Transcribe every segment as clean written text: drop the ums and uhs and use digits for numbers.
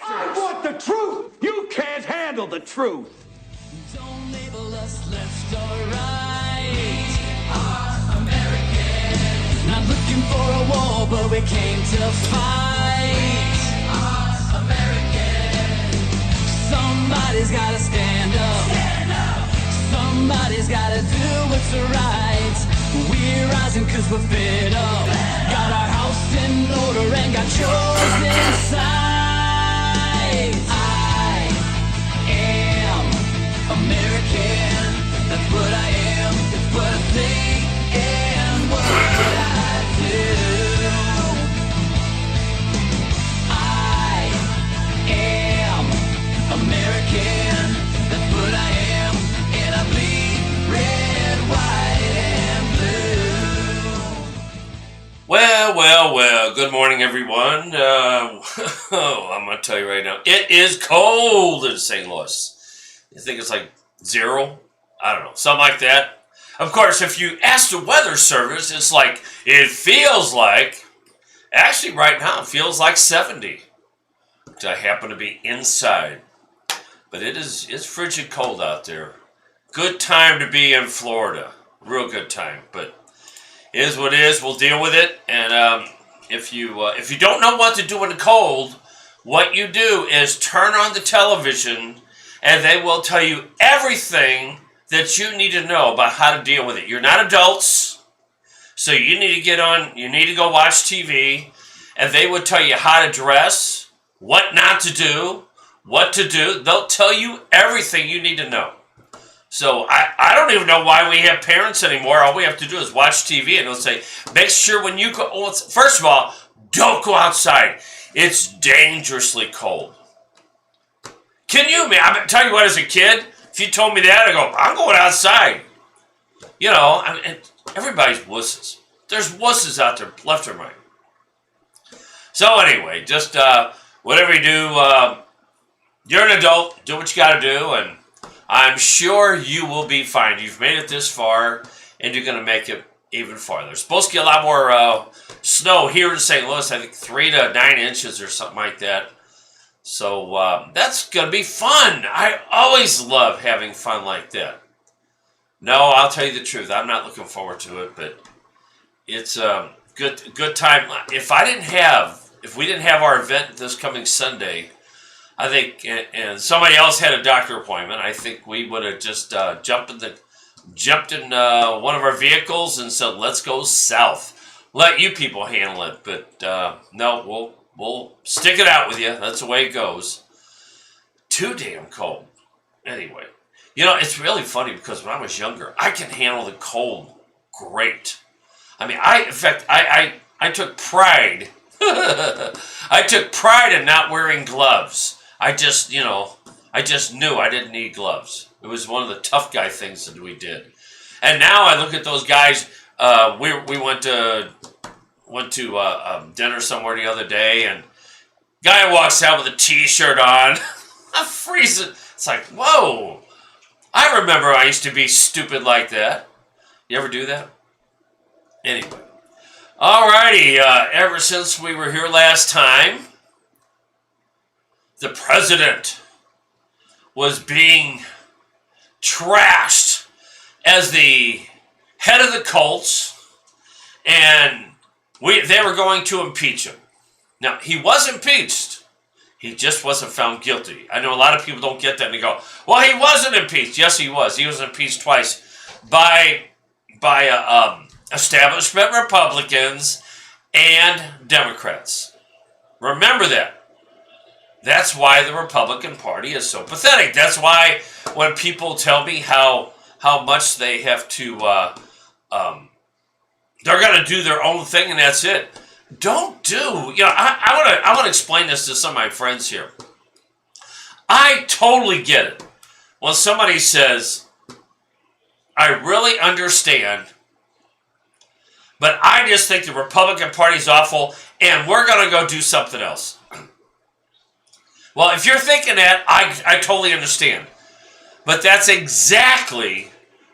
I want the truth! You can't handle the truth! Don't label us left or right. Our American. Not looking for a war, but we came to fight. Our American. Somebody's gotta stand up. Stand up. Somebody's gotta do what's right. We're rising cause we're fed up. Got our house in order and got yours inside. I am American, that's what I am, it's what I think, and what I do. I am American, that's what I am, and I bleed red, white, and blue. Well, good morning, everyone. I'm going to tell you right now, it is cold in St. Louis. You think it's like 0? I don't know, something like that. Of course, if you ask the weather service, it's like, it feels like, actually right now, it feels like 70. I happen to be inside. But it's frigid cold out there. Good time to be in Florida. Real good time. But it is what it is. We'll deal with it. And if you don't know what to do in the cold, what you do is turn on the television and they will tell you everything that you need to know about how to deal with it. You're not adults, so you need to get on, you need to go watch TV, and they will tell you how to dress, what not to do, what to do. They'll tell you everything you need to know. So I don't even know why we have parents anymore. All we have to do is watch TV, and they'll say, make sure when you go, first of all, don't go outside. It's dangerously cold. Can you, man? I'm tell you what, as a kid, if you told me that, I go, I'm going outside. You know, I mean, everybody's wusses. There's wusses out there, left or right. So anyway, just whatever you do, you're an adult. Do what you got to do, and I'm sure you will be fine. You've made it this far, and you're going to make it even farther. It's supposed to get a lot more snow here in St. Louis. I think 3 to 9 inches or something like that. So that's going to be fun. I always love having fun like that. No, I'll tell you the truth. I'm not looking forward to it, but it's a good time. If we didn't have our event this coming Sunday, I think, and somebody else had a doctor appointment, I think we would have just jumped in one of our vehicles and said, let's go south. Let you people handle it. But no, we'll stick it out with you. That's the way it goes. Too damn cold. Anyway, you know, it's really funny because when I was younger, I can handle the cold great. I mean, I took pride. I took pride in not wearing gloves. I just knew I didn't need gloves. It was one of the tough guy things that we did. And now I look at those guys we went to dinner somewhere the other day, and guy walks out with a T-shirt on. I'm freezing. It's like, whoa. I remember I used to be stupid like that. You ever do that? Anyway. Alrighty, ever since we were here last time, the president was being trashed as the head of the cults, and they were going to impeach him. Now, he was impeached. He just wasn't found guilty. I know a lot of people don't get that, and they go, well, he wasn't impeached. Yes, he was. He was impeached twice by establishment Republicans and Democrats. Remember that. That's why the Republican Party is so pathetic. That's why when people tell me how much they have to, they're going to do their own thing and that's it. Don't do. I want to explain this to some of my friends here. I totally get it when somebody says, I really understand, but I just think the Republican Party's awful, and we're going to go do something else. Well, if you're thinking that, I totally understand. But that's exactly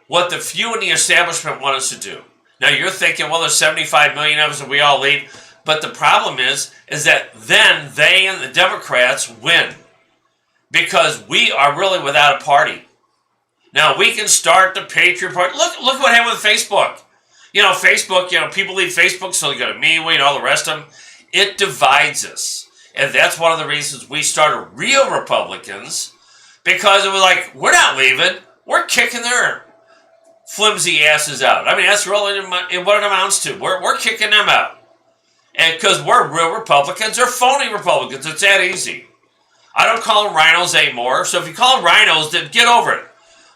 what the few in the establishment want us to do. Now, you're thinking, well, there's 75 million of us and we all leave. But the problem is that then they and the Democrats win. Because we are really without a party. Now, we can start the Patriot Party. Look what happened with Facebook. Facebook, people leave Facebook, so they go to MeWe and all the rest of them. It divides us. And that's one of the reasons we started real Republicans, because it was like, we're not leaving. We're kicking their flimsy asses out. I mean, that's really what it amounts to. We're kicking them out. And because we're real Republicans, they're phony Republicans. It's that easy. I don't call them rhinos anymore. So if you call them rhinos, then get over it.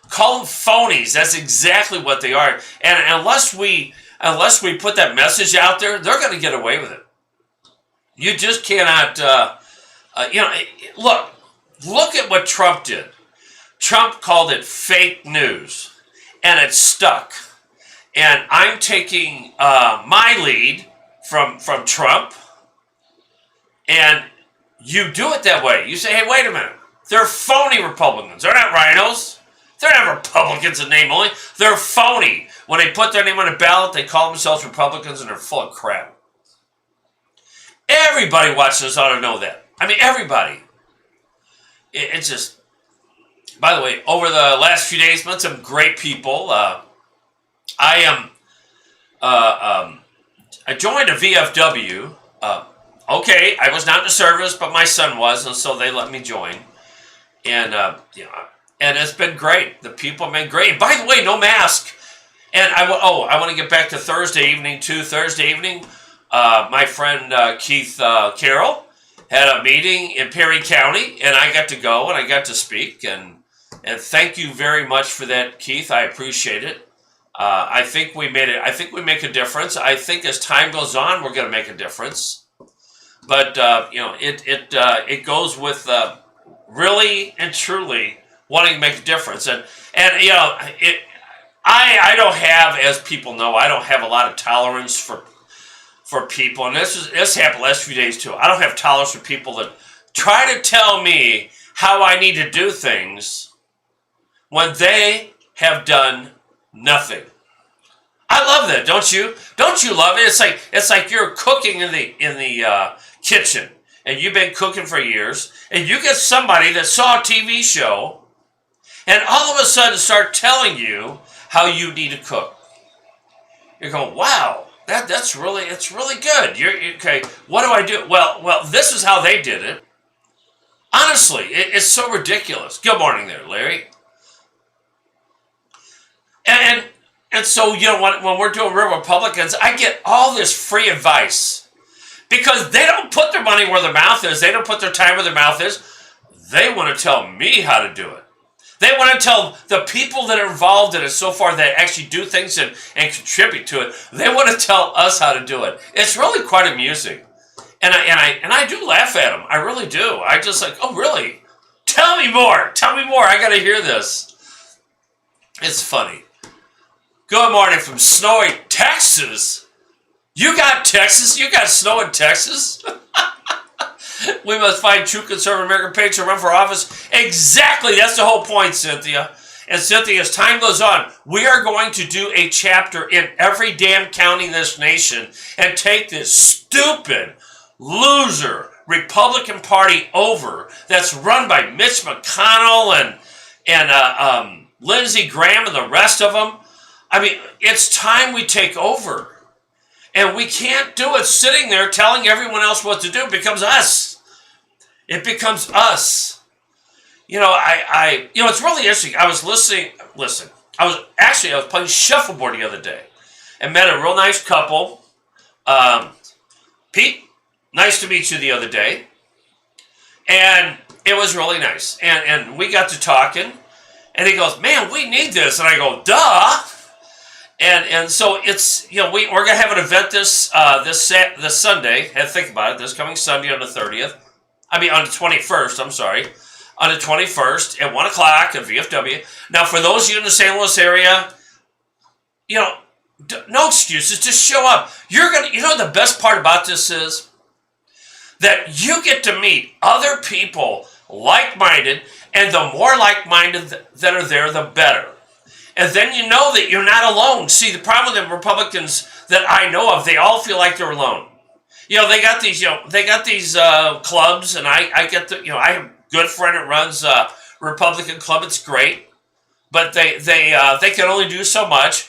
Call them phonies. That's exactly what they are. And unless we put that message out there, they're going to get away with it. You just cannot, look at what Trump did. Trump called it fake news, and it stuck. And I'm taking my lead from Trump, and you do it that way. You say, hey, wait a minute. They're phony Republicans. They're not rhinos. They're not Republicans in name only. They're phony. When they put their name on a ballot, they call themselves Republicans, and they're full of crap. Everybody watching this ought to know that. I mean, everybody. It's just... By the way, over the last few days, met some great people. I joined a VFW. Okay, I was not in the service, but my son was, and so they let me join. And and it's been great. The people have been great. And by the way, no mask. And I want to get back to Thursday evening too. Thursday evening, my friend Keith Carroll had a meeting in Perry County, and I got to go and I got to speak. And thank you very much for that, Keith. I appreciate it. I think we made it. I think we make a difference. I think as time goes on, we're going to make a difference. But it goes with really and truly wanting to make a difference. And I don't have, as people know, I don't have a lot of tolerance for people. And this happened last few days too. I don't have tolerance for people that try to tell me how I need to do things when they have done nothing. I love that, don't you? Don't you love it? It's like you're cooking in the kitchen, and you've been cooking for years, and you get somebody that saw a TV show, and all of a sudden start telling you how you need to cook. You're going, wow, it's really good. You're okay. What do I do? Well, this is how they did it. Honestly, it's so ridiculous. Good morning there, Larry. And so, when we're doing Real Republicans, I get all this free advice. Because they don't put their money where their mouth is. They don't put their time where their mouth is. They want to tell me how to do it. They want to tell the people that are involved in it so far that actually do things and contribute to it. They want to tell us how to do it. It's really quite amusing. And I do laugh at them. I really do. I just like, oh, really? Tell me more. Tell me more. I got to hear this. It's funny. Good morning from snowy Texas. You got Texas? You got snow in Texas? We must find true conservative American patriots to run for office. Exactly. That's the whole point, Cynthia. And Cynthia, as time goes on, we are going to do a chapter in every damn county in this nation and take this stupid, loser Republican Party over that's run by Mitch McConnell and Lindsey Graham and the rest of them. I mean, it's time we take over. And we can't do it sitting there telling everyone else what to do. It becomes us. It becomes us. You know, it's really interesting. I was I was playing shuffleboard the other day and met a real nice couple. Pete, nice to meet you the other day. And it was really nice. And we got to talking. And he goes, man, we need this. And I go, duh. And so it's, you know, we're going to have an event this Sunday. And think about it, this coming Sunday on the 30th. On the 21st, I'm sorry. On the 21st at 1 o'clock at VFW. Now, for those of you in the St. Louis area, you know, no excuses. Just show up. You know, the best part about this is that you get to meet other people like-minded, and the more like-minded that are there, the better. And then you know that you're not alone. See, the problem with the Republicans that I know of, they all feel like they're alone. You know, they got these clubs, and I get the, you know, I have a good friend that runs a Republican club. It's great, but they can only do so much,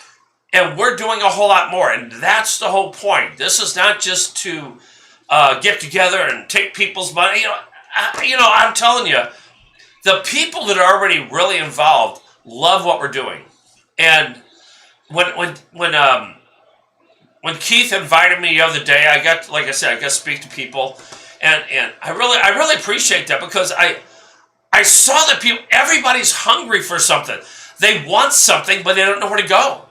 and we're doing a whole lot more, and that's the whole point. This is not just to get together and take people's money. You know, I'm telling you, the people that are already really involved love what we're doing, and when Keith invited me the other day, I got to speak to people, and I really appreciate that, because I saw that everybody's hungry for something. They want something, but they don't know where to go.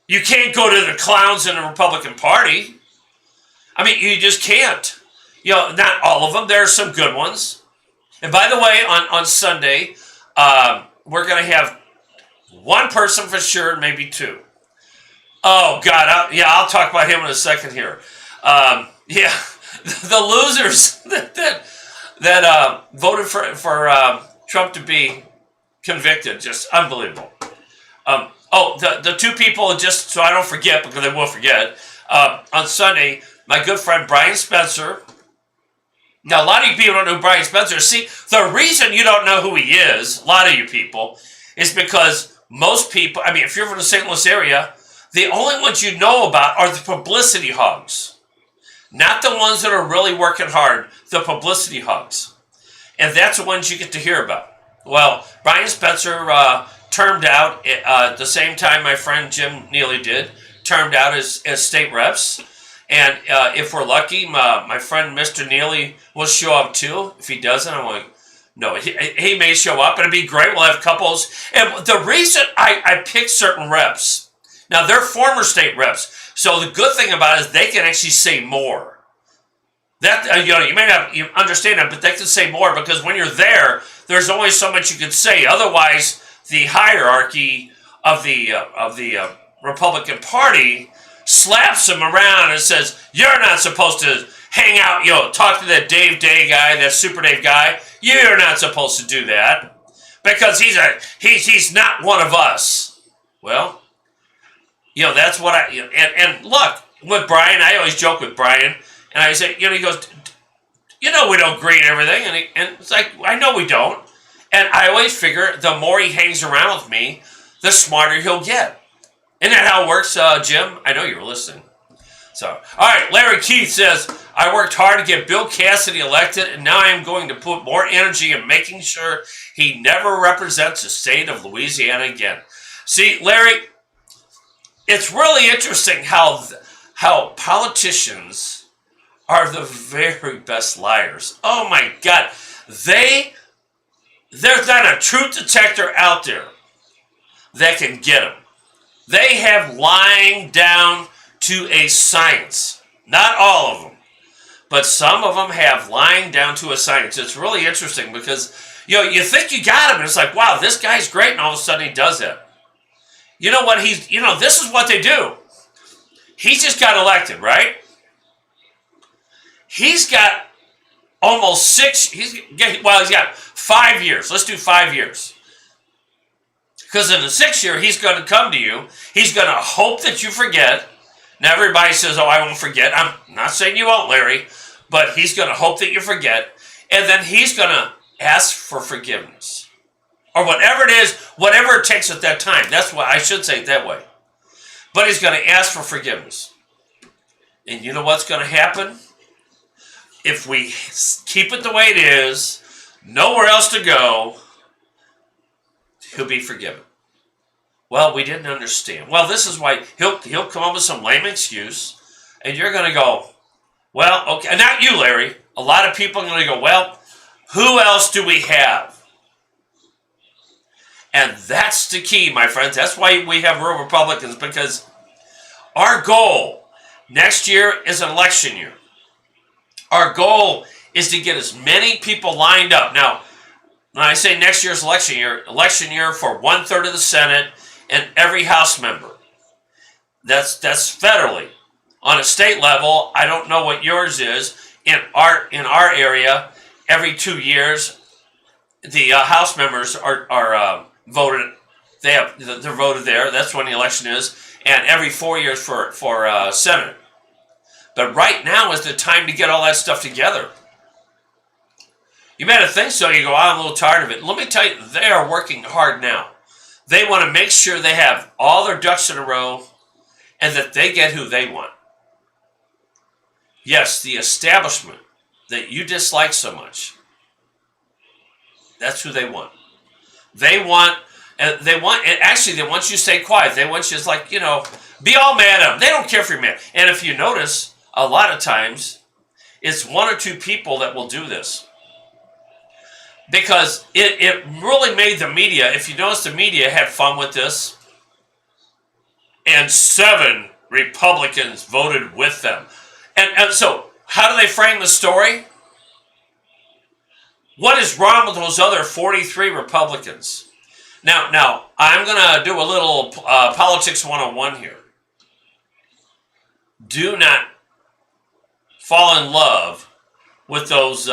You can't go to the clowns in the Republican Party. I mean, you just can't. You know, not all of them. There are some good ones. And by the way, on Sunday, we're going to have one person for sure, maybe two. Oh, God. I'll talk about him in a second here. The losers that voted for Trump to be convicted. Just unbelievable. The two people, just so I don't forget, because I will forget, on Sunday, my good friend Brian Spencer. Now, a lot of you people don't know who Brian Spencer is. See, the reason you don't know who he is, a lot of you people, is because most people, I mean, if you're from the St. Louis area, the only ones you know about are the publicity hogs. Not the ones that are really working hard, the publicity hogs. And that's the ones you get to hear about. Well, Brian Spencer termed out at the same time my friend Jim Neely did, termed out as state reps. And if we're lucky, my friend Mr. Neely will show up too. If he doesn't, I'm like, no, he may show up, and it'd be great. We'll have couples. And the reason I picked certain reps, now they're former state reps, so the good thing about it is they can actually say more. That you may not understand that, but they can say more, because when you're there, there's only so much you can say. Otherwise, the hierarchy of the Republican Party slaps them around and says, you're not supposed to hang out, talk to that Dave Day guy, that Super Dave guy. You're not supposed to do that because he's not one of us. Well, that's what and look, with Brian, I always joke with Brian, and I say, he goes, we don't agree and everything, and it's like, I know we don't, and I always figure the more he hangs around with me, the smarter he'll get. Isn't that how it works, Jim? I know you were listening. So, all right, Larry Keith says, I worked hard to get Bill Cassidy elected, and now I am going to put more energy in making sure he never represents the state of Louisiana again. See, Larry, it's really interesting how politicians are the very best liars. Oh, my God. There's not a truth detector out there that can get them. They have lying down to a science. Not all of them, but some of them have lying down to a science. It's really interesting because, you think you got him, and it's like, wow, this guy's great, and all of a sudden he does it. You know what this is what they do. He just got elected, right? He's got almost he's got 5 years. Let's do 5 years. Because in the 6th year, he's going to come to you. He's going to hope that you forget. Now, everybody says, oh, I won't forget. I'm not saying you won't, Larry. But he's going to hope that you forget. And then he's going to ask for forgiveness. Or whatever it is, whatever it takes at that time. That's why I should say it that way. But he's going to ask for forgiveness. And you know what's going to happen? If we keep it the way it is, nowhere else to go, he'll be forgiven. Well, we didn't understand. Well, this is why he'll come up with some lame excuse, and you're going to go, well, okay, not you, Larry. A lot of people are going to go, well, who else do we have? And that's the key, my friends. That's why we have rural Republicans, because our goal next year is an election year. Our goal is to get as many people lined up. Now, when I say next year's election year for 1/3 of the Senate and every House member. That's federally. On a state level, I don't know what yours is. In our area, every 2 years, the House members are voted. They're voted there. That's when the election is, and every 4 years for Senate. But right now is the time to get all that stuff together. You might have think so. You go, I'm a little tired of it. Let me tell you, they are working hard now. They want to make sure they have all their ducks in a row and that they get who they want. Yes, the establishment that you dislike so much, that's who they want. They want you to stay quiet. They want you to, be all mad at them. They don't care if you're mad. And if you notice, a lot of times, it's 1 or 2 people that will do this. Because it really made the media, if you notice, the media had fun with this. And 7 Republicans voted with them. And so, how do they frame the story? What is wrong with those other 43 Republicans? Now I'm going to do a little Politics 101 here. Do not fall in love with those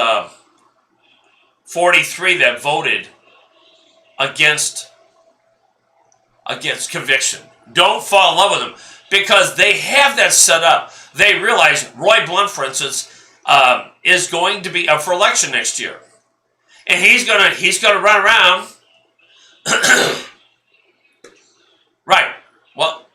43 that voted against conviction. Don't fall in love with them because they have that set up. They realize Roy Blunt, for instance, is going to be up for election next year, and he's gonna run around. Right. Well,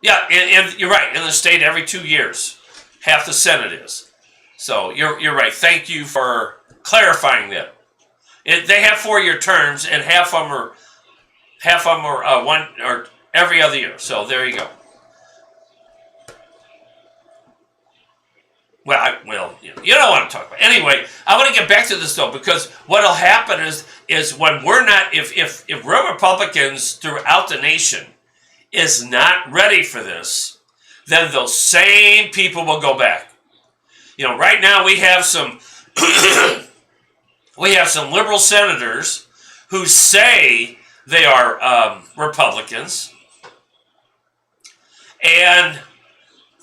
yeah, and you're right. In the state, every 2 years, half the Senate is. So you're right. Thank you for clarifying that. They have 4-year terms, and half of them are one or every other year. So there you go. Well, you know what I'm talking about. Anyway, I want to get back to this though, because what'll happen is when we're not, if real Republicans throughout the nation is not ready for this, then those same people will go back. Right now we have some liberal senators who say they are Republicans, and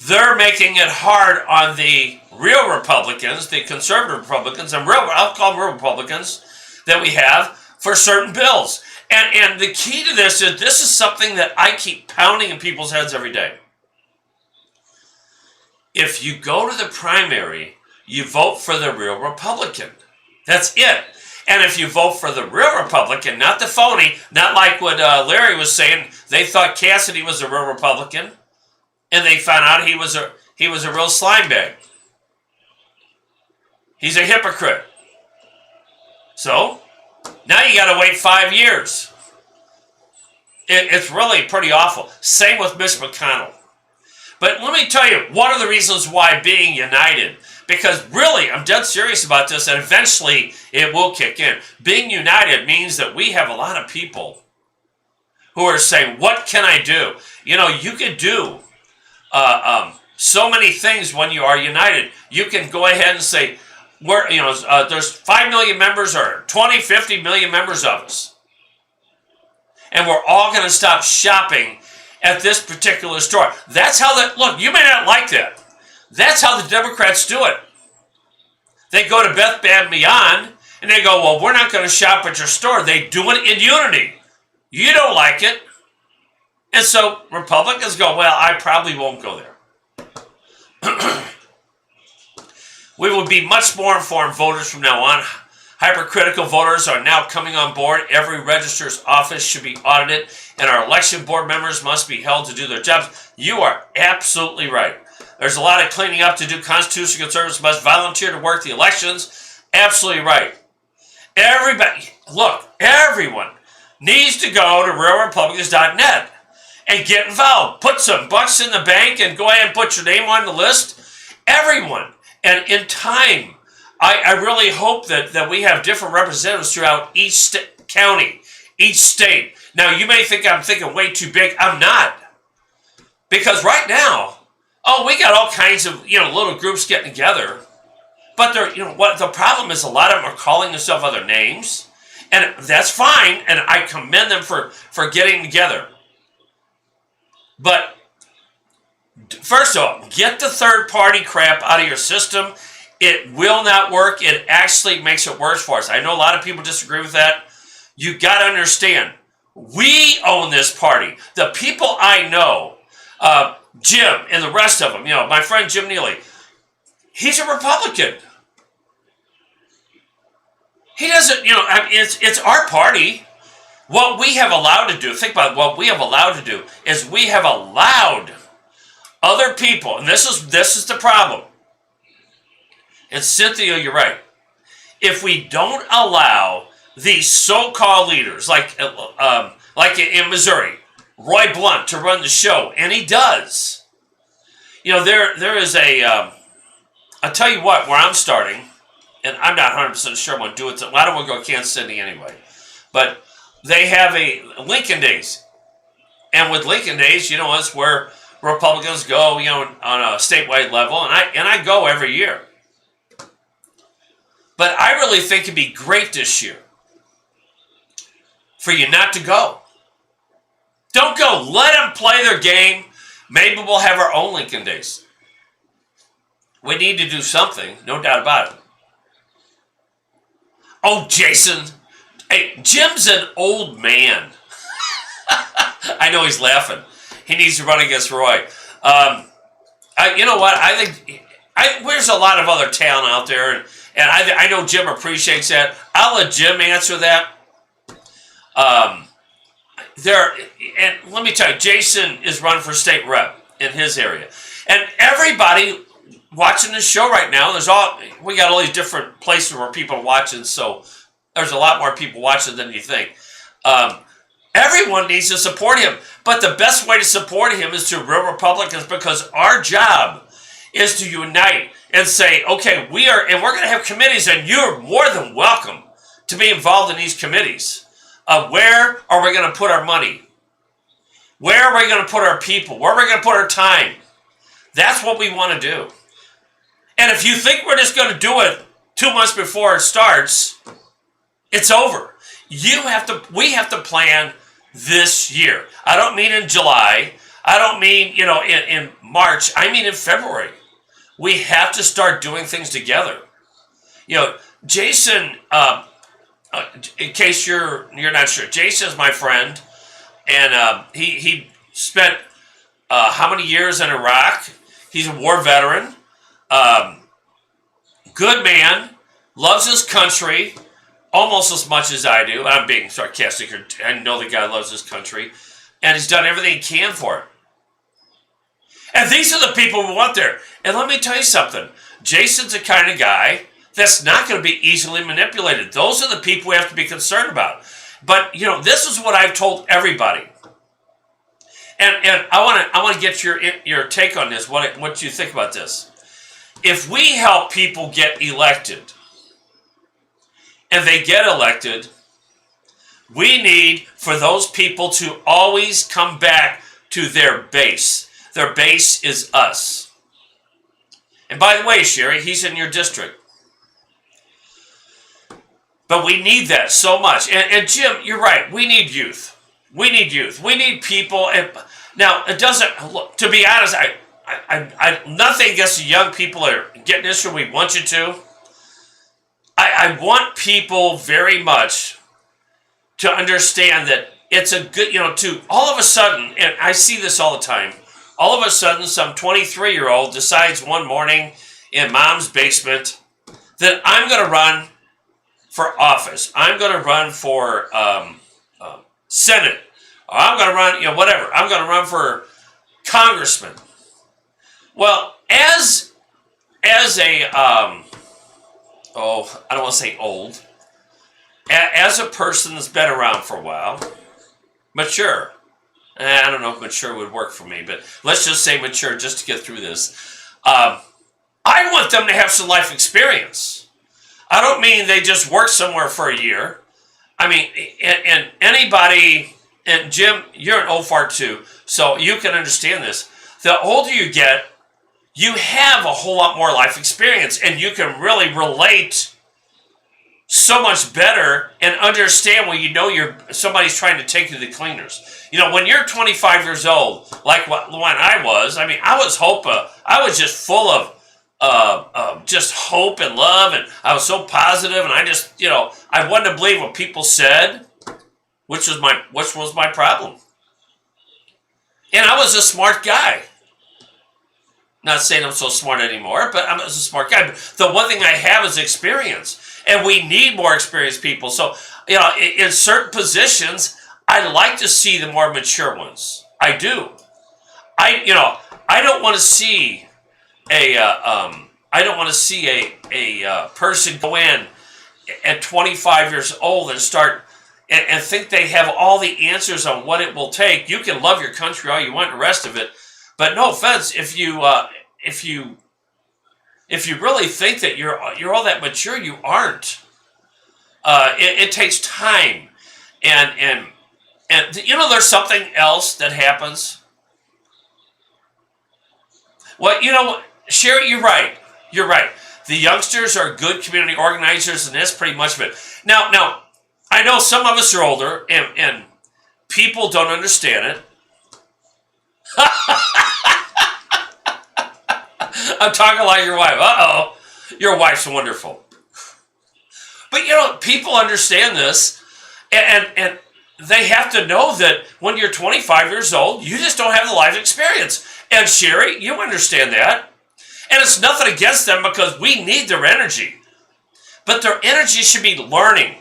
they're making it hard on the real Republicans, the conservative Republicans, and I'll call them real Republicans that we have for certain bills. And the key to this is something that I keep pounding in people's heads every day. If you go to the primary, you vote for the real Republican. That's it. And if you vote for the real Republican, not the phony, not like what Larry was saying, they thought Cassidy was a real Republican, and they found out he was a real slime bag. He's a hypocrite. So, now you got to wait 5 years. It's really pretty awful. Same with Mitch McConnell. But let me tell you, one of the reasons why being united, because really, I'm dead serious about this, and eventually it will kick in. Being united means that we have a lot of people who are saying, what can I do? You could do so many things when you are united. You can go ahead and say, there's 5 million members or 50 million members of us. And we're all going to stop shopping at this particular store. That's how look, you may not like that. That's how the Democrats do it. They go to Beth Bad Beyond and they go, well, we're not going to shop at your store. They do it in unity. You don't like it. And so Republicans go, well, I probably won't go there. We will be much more informed voters from now on. Hypercritical voters are now coming on board. Every registrar's office should be audited, and our election board members must be held to do their jobs. You are absolutely right. There's a lot of cleaning up to do. Constitutional conservatives must volunteer to work the elections. Absolutely right. Everybody, look, everyone needs to go to realrepublicans.net and get involved. Put some bucks in the bank and go ahead and put your name on the list. Everyone. And in time, I really hope that we have different representatives throughout each county, each state. Now, you may think I'm thinking way too big. I'm not. Because right now, we got all kinds of, little groups getting together. But what the problem is, a lot of them are calling themselves other names. And that's fine, and I commend them for getting together. But first of all, get the third-party crap out of your system. It will not work. It actually makes it worse for us. I know a lot of people disagree with that. You got to understand, we own this party. The people I know, Jim and the rest of them, my friend Jim Neely, he's a Republican. He doesn't, it's our party. What we have allowed to do, think about it, what we have allowed to do is we have allowed other people, and this is the problem. And Cynthia, you're right. If we don't allow these so-called leaders, like in Missouri, Roy Blunt, to run the show, and he does. There is I'll tell you what, where I'm starting, and I'm not 100% sure I'm going to do it. I don't want to go to Kansas City anyway. But they have a Lincoln Days. And with Lincoln Days, it's where Republicans go, on a statewide level, and I go every year. But I really think it'd be great this year for you not to go. Don't go. Let them play their game. Maybe we'll have our own Lincoln Days. We need to do something, no doubt about it. Oh, Jason. Hey, Jim's an old man. I know he's laughing. He needs to run against Roy. You know what? I think there's a lot of other talent out there, and I know Jim appreciates that. I'll let Jim answer that. And let me tell you, Jason is running for state rep in his area, and everybody watching this show right now, we got all these different places where people are watching, so there's a lot more people watching than you think. Everyone needs to support him, but the best way to support him is through Real Republicans, because our job is to unite and say, okay, we're going to have committees, and you're more than welcome to be involved in these committees. Where are we going to put our money? Where are we going to put our people? Where are we going to put our time? That's what we want to do. And if you think we're just going to do it 2 months before it starts, it's over. We have to plan this year. I don't mean in July. I don't mean, in March. I mean in February. We have to start doing things together. Jason, in case you're not sure, Jason's my friend, and he spent how many years in Iraq? He's a war veteran. Good man, loves his country almost as much as I do. I'm being sarcastic here. I know the guy loves his country, and he's done everything he can for it. And these are the people we want there. And let me tell you something. Jason's the kind of guy that's not going to be easily manipulated. Those are the people we have to be concerned about. But, this is what I've told everybody. And I want to get your take on this, what you think about this. If we help people get elected, and they get elected, we need for those people to always come back to their base. Their base is us. And by the way, Sherry, he's in your district. But we need that so much. And Jim, you're right. We need youth. We need youth. We need people. And Now, it doesn't, look, to be honest, I nothing against the young people that are getting this, or we want you to. I want people very much to understand that it's a good, to all of a sudden, and I see this all the time, all of a sudden some 23-year-old decides one morning in mom's basement that I'm going to run for office. I'm going to run for Senate. Or I'm going to run, whatever. I'm going to run for congressman. Well, as a, I don't want to say old, as a person that's been around for a while, mature. I don't know if mature would work for me, but let's just say mature just to get through this. I want them to have some life experience. I don't mean they just work somewhere for a year. I mean, and anybody, and Jim, you're an old fart too, so you can understand this. The older you get, you have a whole lot more life experience, and you can really relate so much better and understand when somebody's trying to take you to the cleaners. When you're 25 years old, like when I was, I mean, I was just full of just hope and love, and I was so positive, and I just, I wanted to believe what people said, which was my problem. And I was a smart guy. Not saying I'm so smart anymore, but I'm a smart guy. But the one thing I have is experience. And we need more experienced people. So, in certain positions, I'd like to see the more mature ones. I do. I don't want to see a person go in at 25 years old and start and think they have all the answers on what it will take. You can love your country all you want, and the rest of it. But no offense, if you really think that you're all that mature, you aren't. It takes time, and there's something else that happens. Well, Sherry, you're right. You're right. The youngsters are good community organizers, and that's pretty much of it. Now, I know some of us are older, and people don't understand it. I'm talking like your wife. Uh-oh. Your wife's wonderful. But, people understand this, and they have to know that when you're 25 years old, you just don't have the life experience. And Sherry, you understand that. And it's nothing against them because we need their energy. But their energy should be learning.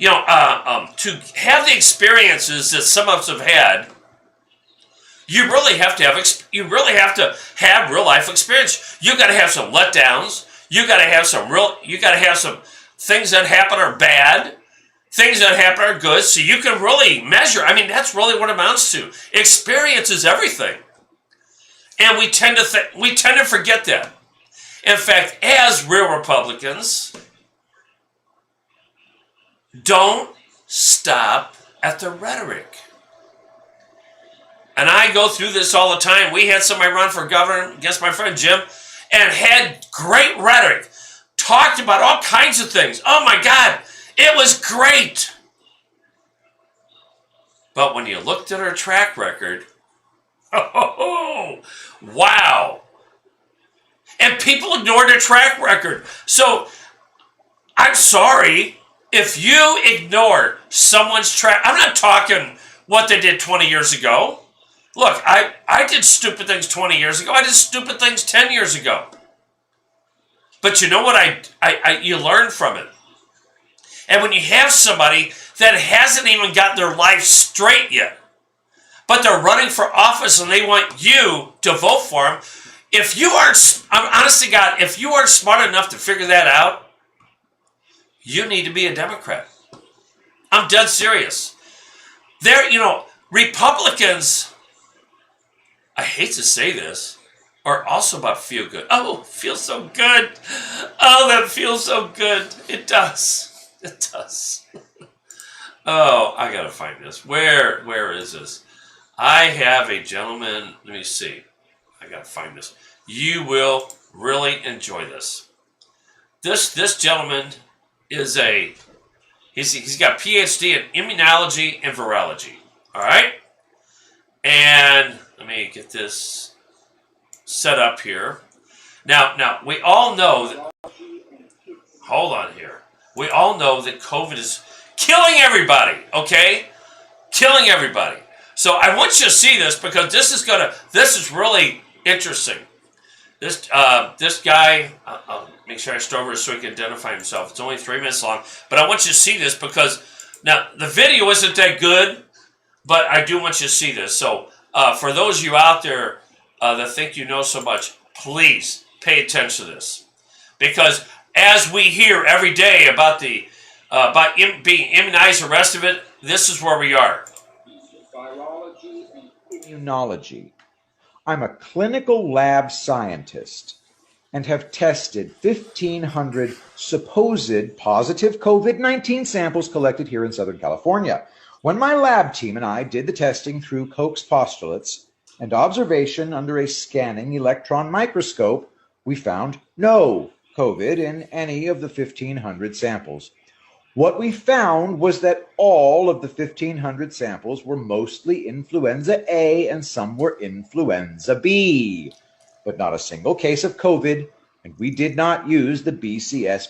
To have the experiences that some of us have had, you really have to have real life experience. You got to have some letdowns. You got to have some things that happen are bad, things that happen are good, so you can really measure. I mean, that's really what it amounts to. Experience is everything, and we tend to forget that. In fact, as real Republicans, don't stop at the rhetoric. And I go through this all the time. We had somebody run for governor against my friend Jim and had great rhetoric. Talked about all kinds of things. Oh my God, it was great. But when you looked at her track record, oh, wow. And people ignored her track record. So, I'm sorry if you ignore someone's track. I'm not talking what they did 20 years ago. Look, I did stupid things 20 years ago. I did stupid things 10 years ago. But you know what? You learn from it. And when you have somebody that hasn't even got their life straight yet, but they're running for office and they want you to vote for them, if you aren't, honest to God, if you aren't smart enough to figure that out, you need to be a Democrat. I'm dead serious. Republicans, I hate to say this, are also about feel good. Oh, feels so good. Oh, that feels so good. It does. It does. Oh, I gotta find this. Where is this? I have a gentleman. Let me see. I gotta find this. You will really enjoy this. This gentleman is he's got a PhD in immunology and virology. All right, and Let me get this set up here. Now we all know that. Hold on here. We all know that COVID is killing everybody. Okay, killing everybody. So I want you to see this because this is really interesting. This guy. I'll make sure I start over so he can identify himself. It's only 3 minutes long, but I want you to see this because now the video isn't that good, but I do want you to see this. So for those of you out there that think you know so much, please pay attention to this, because as we hear every day about being immunized and the rest of it, this is where we are. Virology and immunology. I'm a clinical lab scientist and have tested 1,500 supposed positive COVID-19 samples collected here in Southern California. When my lab team and I did the testing through Koch's postulates and observation under a scanning electron microscope, we found no COVID in any of the 1,500 samples. What we found was that all of the 1,500 samples were mostly influenza A and some were influenza B, but not a single case of COVID, and we did not use the BS-PCR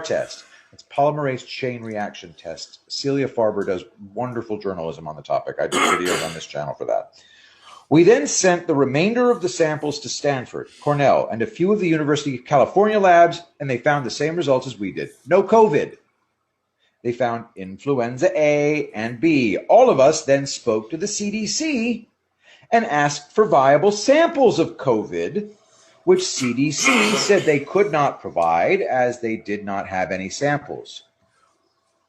test. It's polymerase chain reaction test. Celia Farber does wonderful journalism on the topic. I do videos on this channel for that. We then sent the remainder of the samples to Stanford, Cornell, and a few of the University of California labs, and they found the same results as we did. No COVID. They found influenza A and B. All of us then spoke to the CDC and asked for viable samples of COVID, which CDC said they could not provide as they did not have any samples.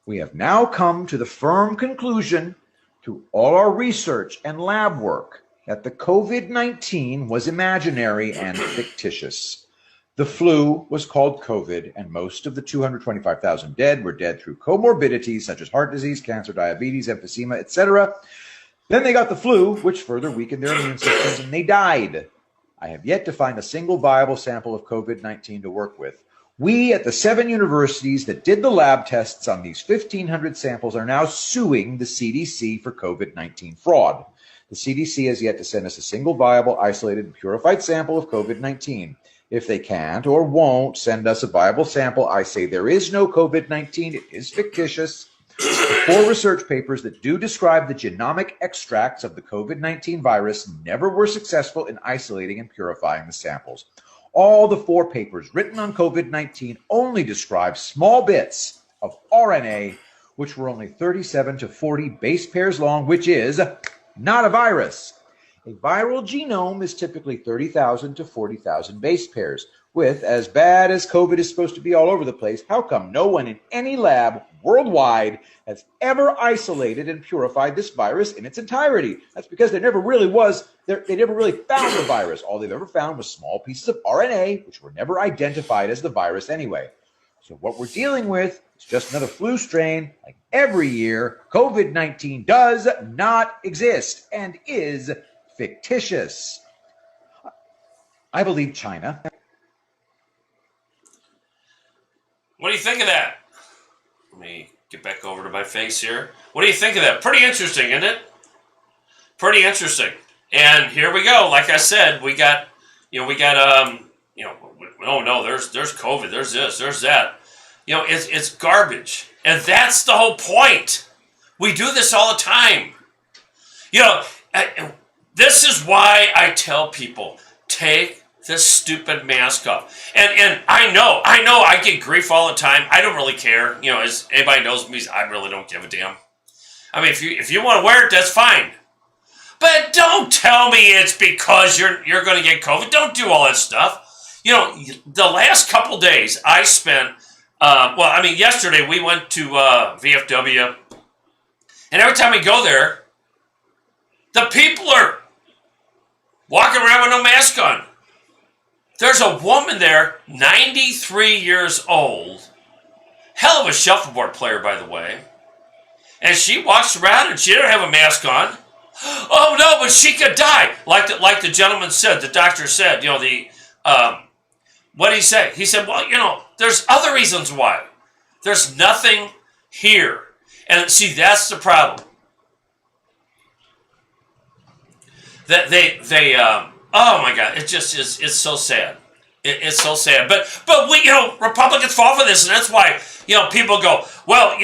We have now come to the firm conclusion through all our research and lab work that the COVID-19 was imaginary and fictitious. The flu was called COVID, and most of the 225,000 dead were dead through comorbidities such as heart disease, cancer, diabetes, emphysema, etc. Then they got the flu, which further weakened their immune systems, and they died. I have yet to find a single viable sample of COVID-19 to work with. We at the 7 universities that did the lab tests on these 1,500 samples are now suing the CDC for COVID-19 fraud. The CDC has yet to send us a single viable, isolated, and purified sample of COVID-19. If they can't or won't send us a viable sample, I say there is no COVID-19. It is fictitious. The 4 research papers that do describe the genomic extracts of the COVID-19 virus never were successful in isolating and purifying the samples. All the 4 papers written on COVID-19 only describe small bits of RNA, which were only 37 to 40 base pairs long, which is not a virus. A viral genome is typically 30,000 to 40,000 base pairs. With as bad as COVID is supposed to be all over the place, how come no one in any lab worldwide has ever isolated and purified this virus in its entirety? That's because there never really found the virus. All they've ever found was small pieces of RNA, which were never identified as the virus anyway. So what we're dealing with is just another flu strain. Like every year, COVID-19 does not exist and is fictitious. I believe China. What do you think of that? Let me get back over to my face here. What do you think of that? Pretty interesting, isn't it? Pretty interesting. And here we go. Like I said, oh no, there's COVID, there's this, there's that. It's garbage. And that's the whole point. We do this all the time. This is why I tell people, take this stupid mask off. And I know I get grief all the time. I don't really care. As anybody knows me, I really don't give a damn. I mean, if you want to wear it, that's fine. But don't tell me it's because you're going to get COVID. Don't do all that stuff. The last couple days I spent, yesterday we went to VFW, and every time we go there, the people are walking around with no mask on. There's a woman there, 93 years old, hell of a shuffleboard player, by the way, and she walks around and she don't have a mask on. Oh no, but she could die, like the gentleman said, the doctor said. What did he say? He said, well, there's other reasons why. There's nothing here, and see, that's the problem. that they oh my God, it just is. It's so sad. It's so sad. But we, Republicans fall for this, and that's why people go, well,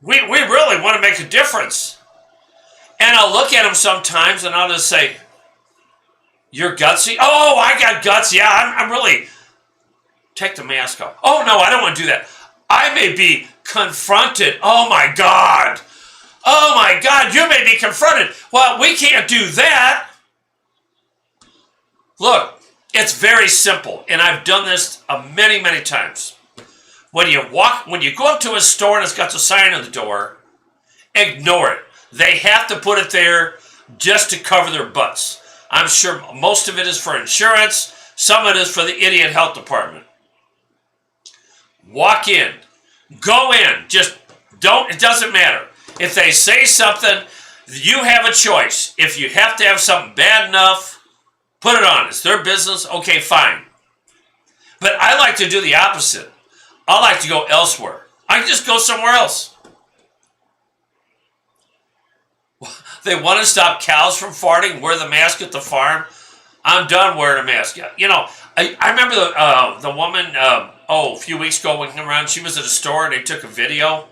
we really want to make a difference. And I'll look at them sometimes, and I'll just say, "You're gutsy." Oh, I got guts. Yeah, I'm really. Take the mask off. Oh no, I don't want to do that. I may be confronted. Oh my God. Oh my God, you may be confronted. Well, we can't do that. Look, it's very simple, and I've done this many, many times. When you go up to a store and it's got the sign on the door, ignore it. They have to put it there just to cover their butts. I'm sure most of it is for insurance. Some of it is for the idiot health department. Walk in. Go in. Just don't. It doesn't matter. If they say something, you have a choice. If you have to have something bad enough, put it on. It's their business. Okay, fine. But I like to do the opposite. I like to go elsewhere. I can just go somewhere else. They want to stop cows from farting, wear the mask at the farm. I'm done wearing a mask. I remember the woman, a few weeks ago when we came around, she was at a store and they took a video.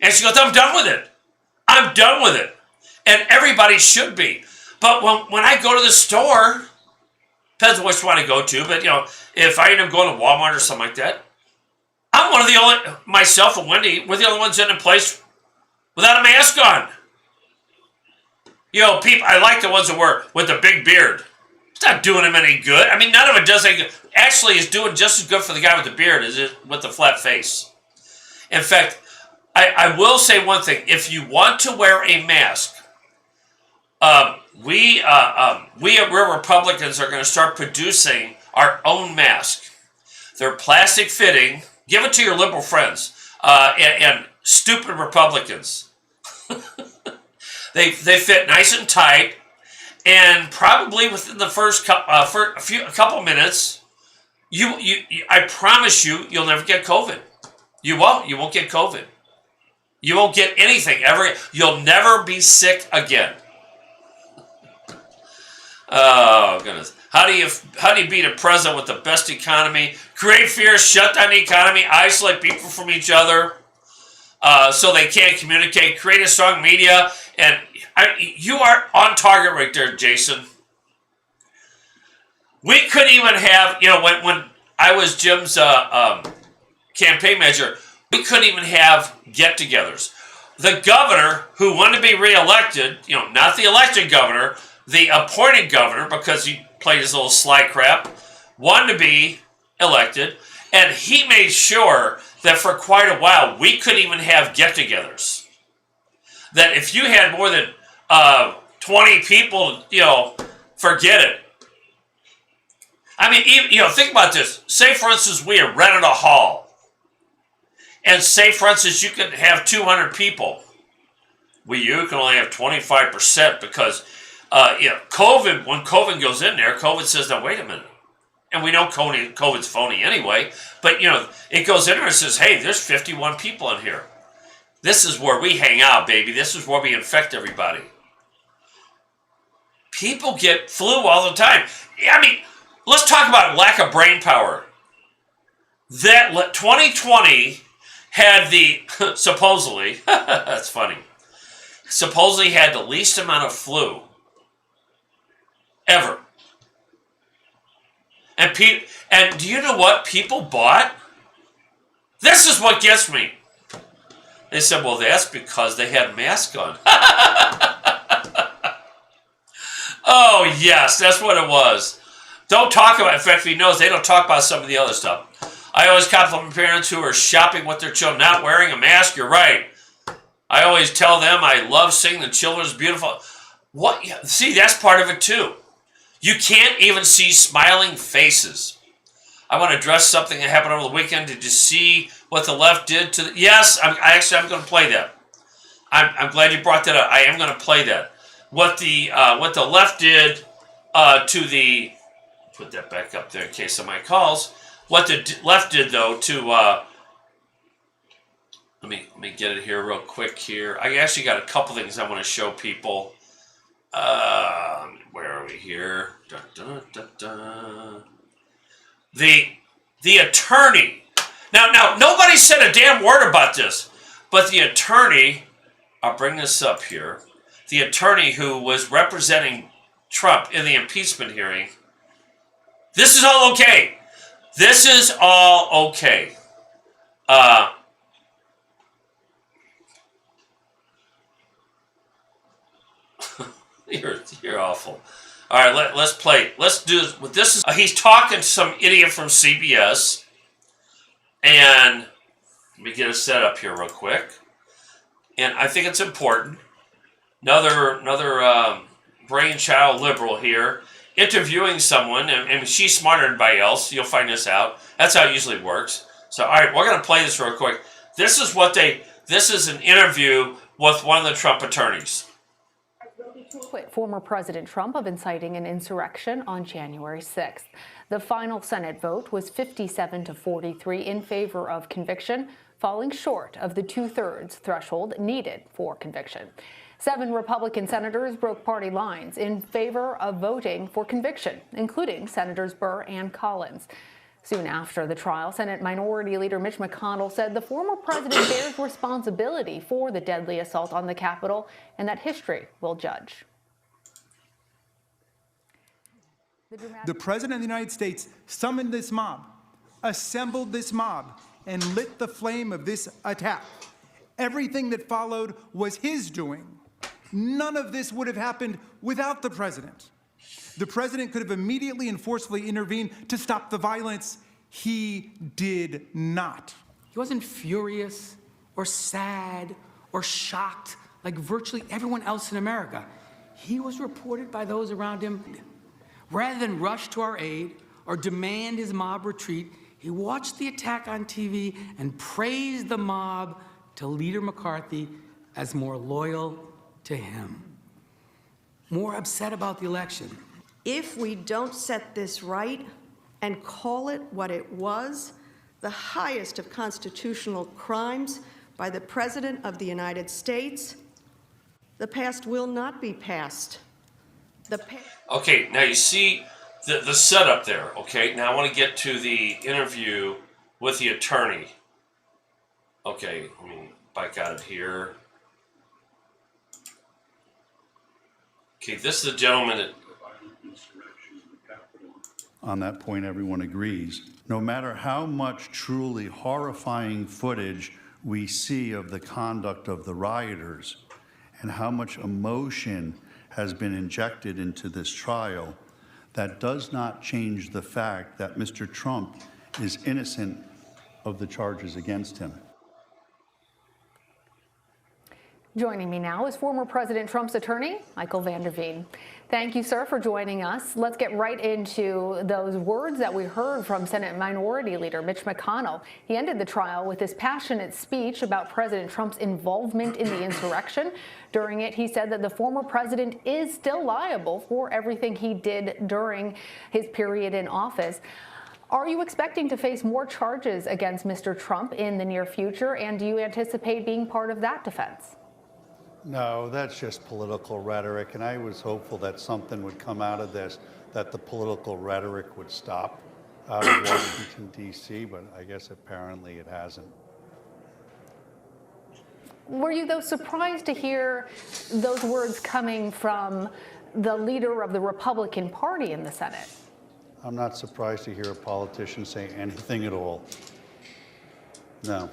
And she goes, I'm done with it. I'm done with it. And everybody should be. But when I go to the store, depends on which one I go to, but if I end up going to Walmart or something like that, I'm one of the only, myself and Wendy, we're the only ones in a place without a mask on. People, I like the ones that wear with the big beard. It's not doing them any good. I mean, none of it does any good. Actually, it's doing just as good for the guy with the beard as it with the flat face. In fact, I will say one thing. If you want to wear a mask, we at Real Republicans are going to start producing our own mask. They're plastic fitting. Give it to your liberal friends and stupid Republicans. They fit nice and tight, and probably within the first couple minutes, I promise you'll never get COVID. You won't. You won't get COVID. You won't get anything ever. You'll never be sick again. Oh goodness! How do you beat a president with the best economy? Create fear, shut down the economy, isolate people from each other, so they can't communicate. Create a strong media, and you are on target right there, Jason. We couldn't even have when I was Jim's campaign manager, we couldn't even have get-togethers. The governor who wanted to be reelected, not the elected governor, the appointed governor, because he played his little sly crap, wanted to be elected, and he made sure that for quite a while we couldn't even have get-togethers. That if you had more than 20 people, forget it. I mean, even, think about this. Say, for instance, we had rented a hall. And say, for instance, you could have 200 people. Well, you can only have 25% because, COVID, when COVID goes in there, COVID says, now, wait a minute. And we know COVID's phony anyway. But, it goes in there and says, hey, there's 51 people in here. This is where we hang out, baby. This is where we infect everybody. People get flu all the time. I mean, let's talk about lack of brain power. That 2020 had the, supposedly, that's funny, supposedly had the least amount of flu ever. And do you know what people bought? This is what gets me. They said, well, that's because they had masks on. Oh, yes, that's what it was. Don't talk about it. In fact, if he knows, they don't talk about some of the other stuff. I always compliment parents who are shopping with their children, not wearing a mask. You're right. I always tell them I love seeing the children's beautiful. What? See, that's part of it too. You can't even see smiling faces. I want to address something that happened over the weekend. Did you see what the left did to the... Yes, I'm going to play that. I'm glad you brought that up. I am going to play that. What the left did to the... Put that back up there in case somebody calls. What the left did, though, to... Let me get it here real quick here. I actually got a couple things I want to show people. Let me the attorney. Now, nobody said a damn word about this, but the attorney, I'll bring this up here, the attorney who was representing Trump in the impeachment hearing, this is all okay. This is all okay. You're awful. All right, let's play. Let's do this. This is he's talking to some idiot from CBS, and let me get a setup here real quick. And I think it's important. Another brainchild liberal here interviewing someone, and she's smarter than anybody else. You'll find this out. That's how it usually works. So, all right, we're gonna play this real quick. This is an interview with one of the Trump attorneys. Acquit former President Trump of inciting an insurrection on January 6th. The final Senate vote was 57 to 43 in favor of conviction, falling short of the 2/3 threshold needed for conviction. 7 Republican senators broke party lines in favor of voting for conviction, including Senators Burr and Collins. Soon after the trial, Senate Minority Leader Mitch McConnell said the former president bears responsibility for the deadly assault on the Capitol and that history will judge. The President of the United States summoned this mob, assembled this mob, and lit the flame of this attack. Everything that followed was his doing. None of this would have happened without the President. The President could have immediately and forcefully intervened to stop the violence. He did not. He wasn't furious or sad or shocked like virtually everyone else in America. He was reported by those around him. Rather than rush to our aid or demand his mob retreat, he watched the attack on TV and praised the mob to Leader McCarthy as more loyal to him, more upset about the election. If we don't set this right and call it what it was, the highest of constitutional crimes by the President of the United States, the past will not be passed. Okay, now you see the setup there. Okay, now I want to get to the interview with the attorney. Okay, let me back out of here. Okay, this is the gentleman that... On that point, everyone agrees. No matter how much truly horrifying footage we see of the conduct of the rioters and how much emotion has been injected into this trial, that does not change the fact that Mr. Trump is innocent of the charges against him. Joining me now is former President Trump's attorney, Michael van der Veen. Thank you, sir, for joining us. Let's get right into those words that we heard from Senate Minority Leader Mitch McConnell. He ended the trial with this passionate speech about President Trump's involvement in the insurrection. During it, he said that the former president is still liable for everything he did during his period in office. Are you expecting to face more charges against Mr. Trump in the near future, and do you anticipate being part of that defense? No, that's just political rhetoric, and I was hopeful that something would come out of this, that the political rhetoric would stop out of Washington, D.C., but I guess apparently it hasn't. Were you, though, surprised to hear those words coming from the leader of the Republican Party in the Senate? I'm not surprised to hear a politician say anything at all. No.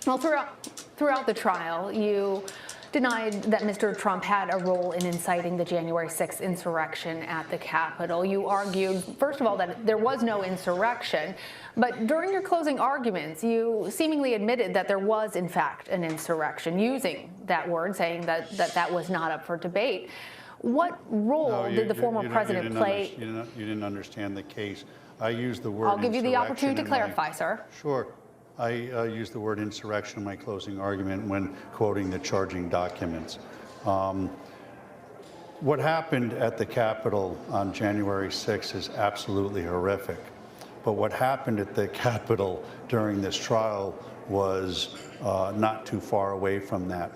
Well, throughout the trial, you denied that Mr. Trump had a role in inciting the January 6th insurrection at the Capitol. You argued, first of all, that there was no insurrection, but during your closing arguments, you seemingly admitted that there was, in fact, an insurrection, using that word, saying that was not up for debate. What role did the former president play? You didn't understand the case. I used the word I'll give you the opportunity to clarify, sir. Sure. I used the word insurrection in my closing argument when quoting the charging documents. What happened at the Capitol on January 6th is absolutely horrific. But what happened at the Capitol during this trial was not too far away from that.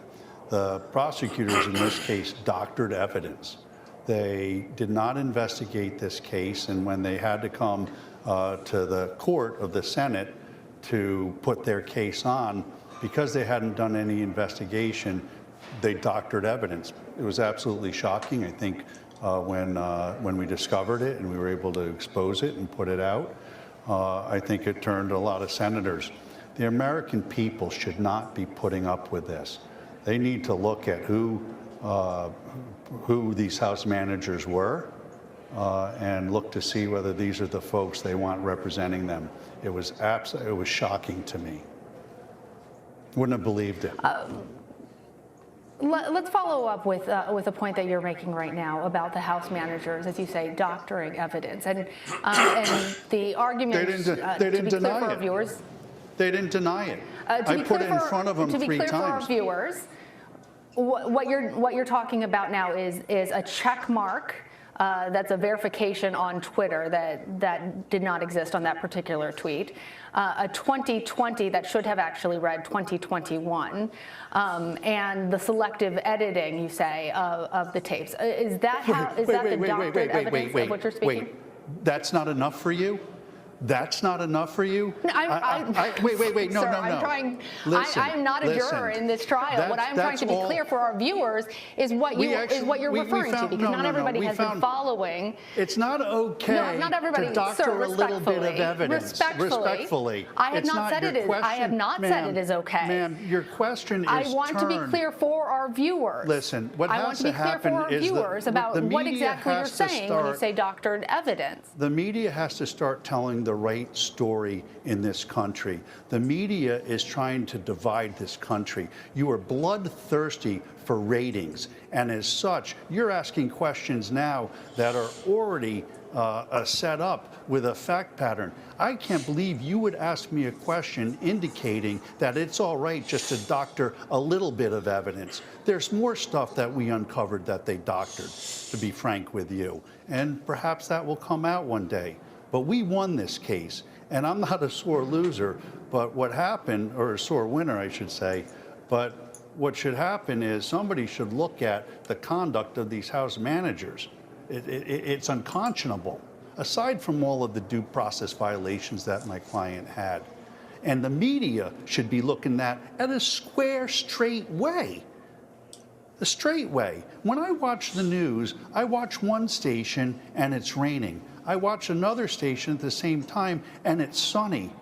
The prosecutors in this case doctored evidence, They did not investigate this case, and when they had to come to the court of the Senate to put their case on, because they hadn't done any investigation, they doctored evidence. It was absolutely shocking, I think, when we discovered it and we were able to expose it and put it out. I think it turned a lot of senators. The American people should not be putting up with this. They need to look at who these House managers were and look to see whether these are the folks they want representing them. It was shocking to me. Wouldn't have believed it. Let's follow up with a point that you're making right now about the House managers, as you say, doctoring evidence, and the argument. They didn't deny for it. our viewers, they didn't deny it. I put it in front of them 3 times. To be clear for our viewers, what you're talking about now is a check mark. That's a verification on Twitter that did not exist on that particular tweet. A 2020 that should have actually read 2021, and the selective editing, you say, of the tapes. Is that how? Is that the doctored evidence of what you're speaking? Wait. That's not enough for you? That's not enough for you? No, wait, no, sir, no. I'm trying. Listen, I am not a juror in this trial. What I'm trying to be clear for our viewers is what you're referring to, because not everybody has been following. It's not okay. No, not everybody. To doctor sir, a little bit of evidence. Respectfully, I have not said it is. I have not said it is okay. Ma'am, your question is I want to be clear for our viewers. Listen, what has to happen is I want to be clear for our viewers about what exactly you're saying when you say doctored evidence. The media has to start telling the right story in this country. The media is trying to divide this country. You are bloodthirsty for ratings, and as such, you're asking questions now that are already set up with a fact pattern. I can't believe you would ask me a question indicating that it's all right just to doctor a little bit of evidence. There's more stuff that we uncovered that they doctored, to be frank with you, and perhaps that will come out one day. But we won this case, and I'm not a sore loser, but what happened, or a sore winner, I should say, but what should happen is somebody should look at the conduct of these House managers. It's unconscionable, aside from all of the due process violations that my client had. And the media should be looking at a square, straight way. The straight way. When I watch the news, I watch one station and it's raining. I watch another station at the same time and it's sunny.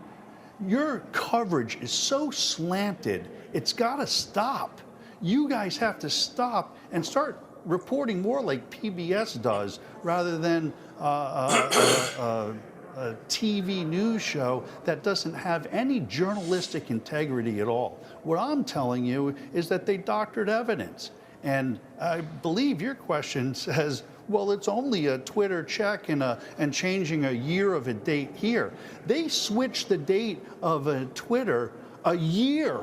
Your coverage is so slanted, it's got to stop. You guys have to stop and start reporting more like PBS does rather than a TV news show that doesn't have any journalistic integrity at all. What I'm telling you is that they doctored evidence. And I believe your question says, well, it's only a Twitter check and changing a year of a date here. They switched the date of a Twitter a year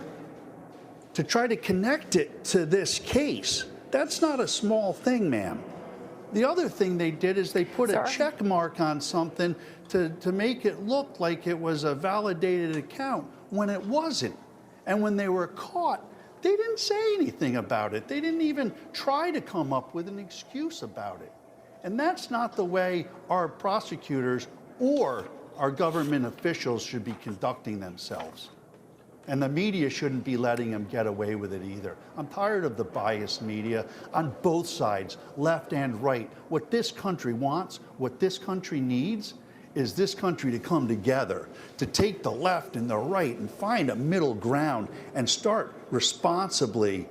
to try to connect it to this case. That's not a small thing, ma'am. The other thing they did is they put a check mark on something to make it look like it was a validated account when it wasn't. And when they were caught, they didn't say anything about it. They didn't even try to come up with an excuse about it. And that's not the way our prosecutors or our government officials should be conducting themselves. And the media shouldn't be letting them get away with it either. I'm tired of the biased media on both sides, left and right. What this country wants, what this country needs, is this country to come together, to take the left and the right and find a middle ground and start responsibly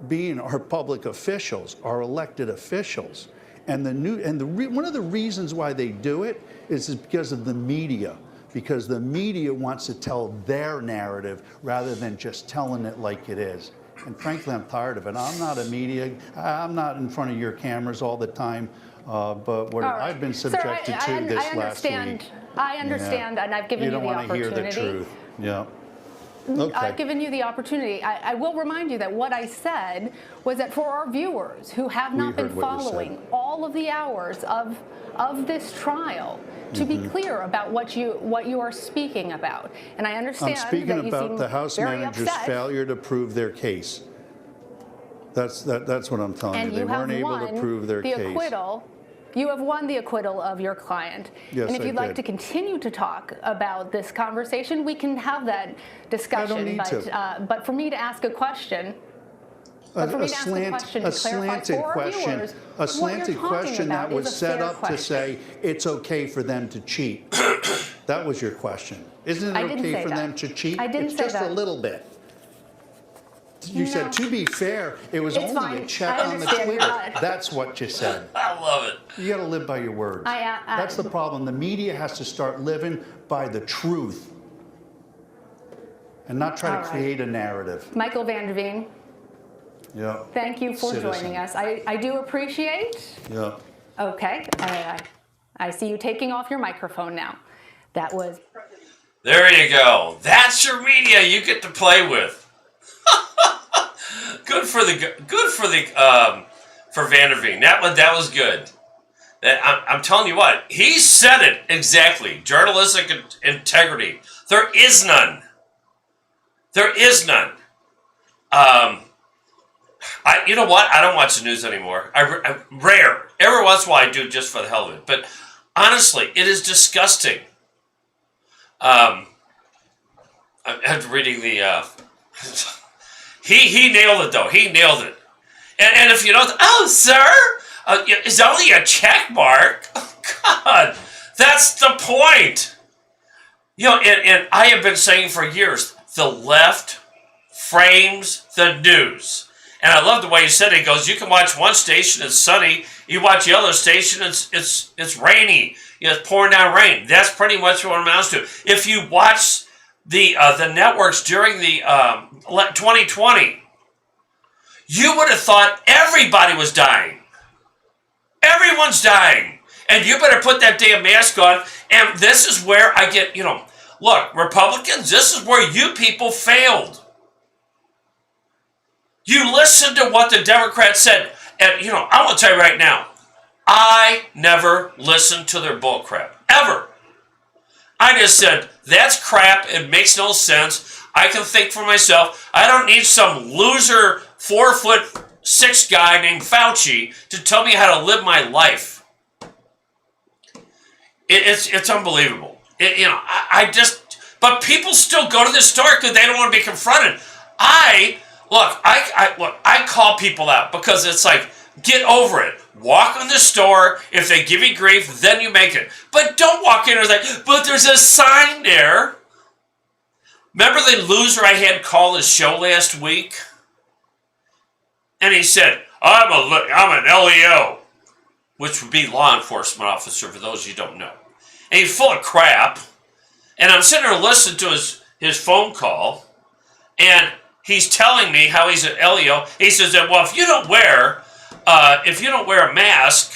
being our public officials, our elected officials. And one of the reasons why they do it is because of the media, because the media wants to tell their narrative rather than just telling it like it is. And frankly, I'm tired of it. I'm not a media, I'm not in front of your cameras all the time. But what I've been subjected to this last week. I understand, and I've given you the opportunity. You don't want to hear the truth. Yeah. Okay. I've given you the opportunity. I will remind you that what I said was that for our viewers who have not been following all of the hours of this trial, to be clear about what you are speaking about. And I understand I'm speaking that you about seem the House very manager's upset. failure to prove their case. That's what I'm telling And you. They you have weren't able to won prove their the case. acquittal. You have won the acquittal of your client. Yes, and if I you'd like did. to continue to talk about this conversation, we can have that discussion. need But for me to ask a question, to slanted question that was set up to say it's okay for them to cheat. That was your question. Isn't I it didn't okay say for that. them to cheat? I didn't it's say just that. a little bit. You said, to be fair, it was It's only fine. a check I on the understand. Twitter. That's what you said. I love it. You got to live by your words. That's the problem. The media has to start living by the truth and not try All to right. create a narrative. Michael Van Der Veen, Yeah. thank you for Citizen. joining us. I do appreciate. Yeah. Okay. I see you taking off your microphone now. That was There you go. That's your media you get to play with. Good for Van Der Veen. That was good. I'm telling you what, he said it exactly. Journalistic integrity. There is none. There is none. You know what? I don't watch the news anymore. I'm rare. Every once in a while I do just for the hell of it. But honestly, it is disgusting. I'm reading the. He nailed it though. He nailed it. And if you don't, oh sir, it's only a check mark. Oh, God, that's the point. And I have been saying for years, the left frames the news. And I love the way he said it. He goes, you can watch one station, it's sunny. You watch the other station, it's rainy. It's pouring down rain. That's pretty much what it amounts to. If you watch the networks during the 2020, you would have thought everybody was dying. Everyone's dying. And you better put that damn mask on. And this is where I get, look, Republicans, this is where you people failed. You listened to what the Democrats said. And, I want to tell you right now, I never listened to their bull crap. Ever. I just said, that's crap. It makes no sense. I can think for myself. I don't need some loser 4'6" guy named Fauci to tell me how to live my life. It's unbelievable. But people still go to the store because they don't want to be confronted. I call people out because it's like, get over it. Walk in the store. If they give you grief, then you make it. But don't walk in and say, but there's a sign there. Remember the loser I had call his show last week? And he said, I'm an LEO, which would be law enforcement officer for those you don't know. And he's full of crap. And I'm sitting there listening to his phone call, and he's telling me how he's an LEO. He says that, well, if you don't wear a mask,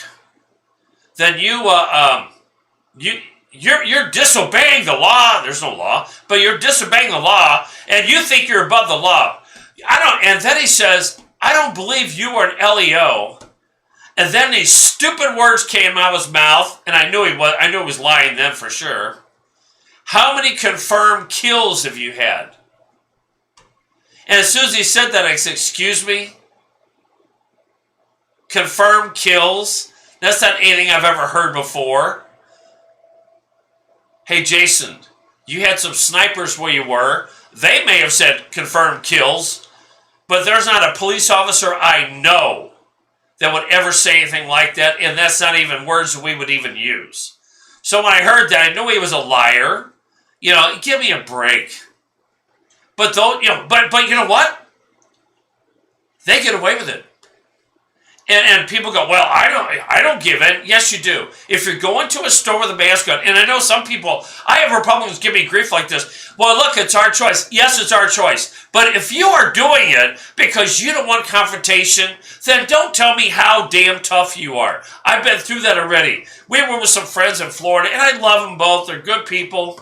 then you're disobeying the law. There's no law, but you're disobeying the law, and you think you're above the law. And then he says, I don't believe you are an LEO. And then these stupid words came out of his mouth, and I knew he was lying then for sure. How many confirmed kills have you had? And as soon as he said that, I said, excuse me? Confirmed kills? That's not anything I've ever heard before. Hey, Jason, you had some snipers where you were. They may have said confirmed kills, but there's not a police officer I know that would ever say anything like that, and that's not even words that we would even use. So when I heard that, I knew he was a liar. Give me a break. But but you know what? They get away with it. And people go, well, I don't give in. Yes, you do. If you're going to a store with a mask on, and I know some people, I have Republicans give me grief like this. Well, look, it's our choice. Yes, it's our choice. But if you are doing it because you don't want confrontation, then don't tell me how damn tough you are. I've been through that already. We were with some friends in Florida, and I love them both. They're good people.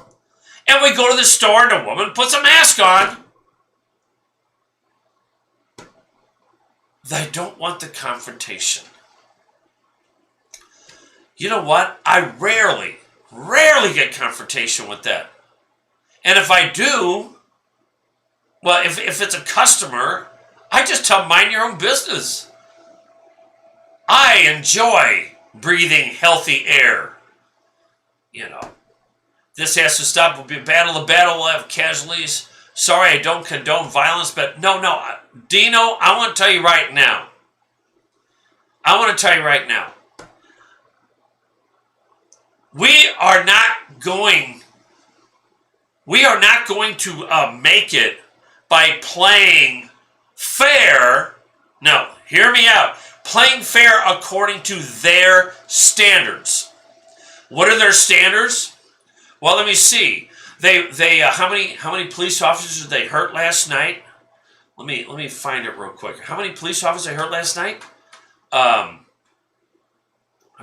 And we go to the store, and a woman puts a mask on. They don't want the confrontation. You know what? I rarely get confrontation with that. And if I do, well, if it's a customer, I just tell them, mind your own business. I enjoy breathing healthy air. You know, this has to stop. We'll be battle to battle. We'll have casualties. Sorry, I don't condone violence, but no, Dino, I want to tell you right now. We are not going to make it by playing fair. No, hear me out. Playing fair according to their standards. What are their standards? Well, let me see. They how many police officers did they hurt last night? Let me find it real quick. How many police officers they hurt last night? I'm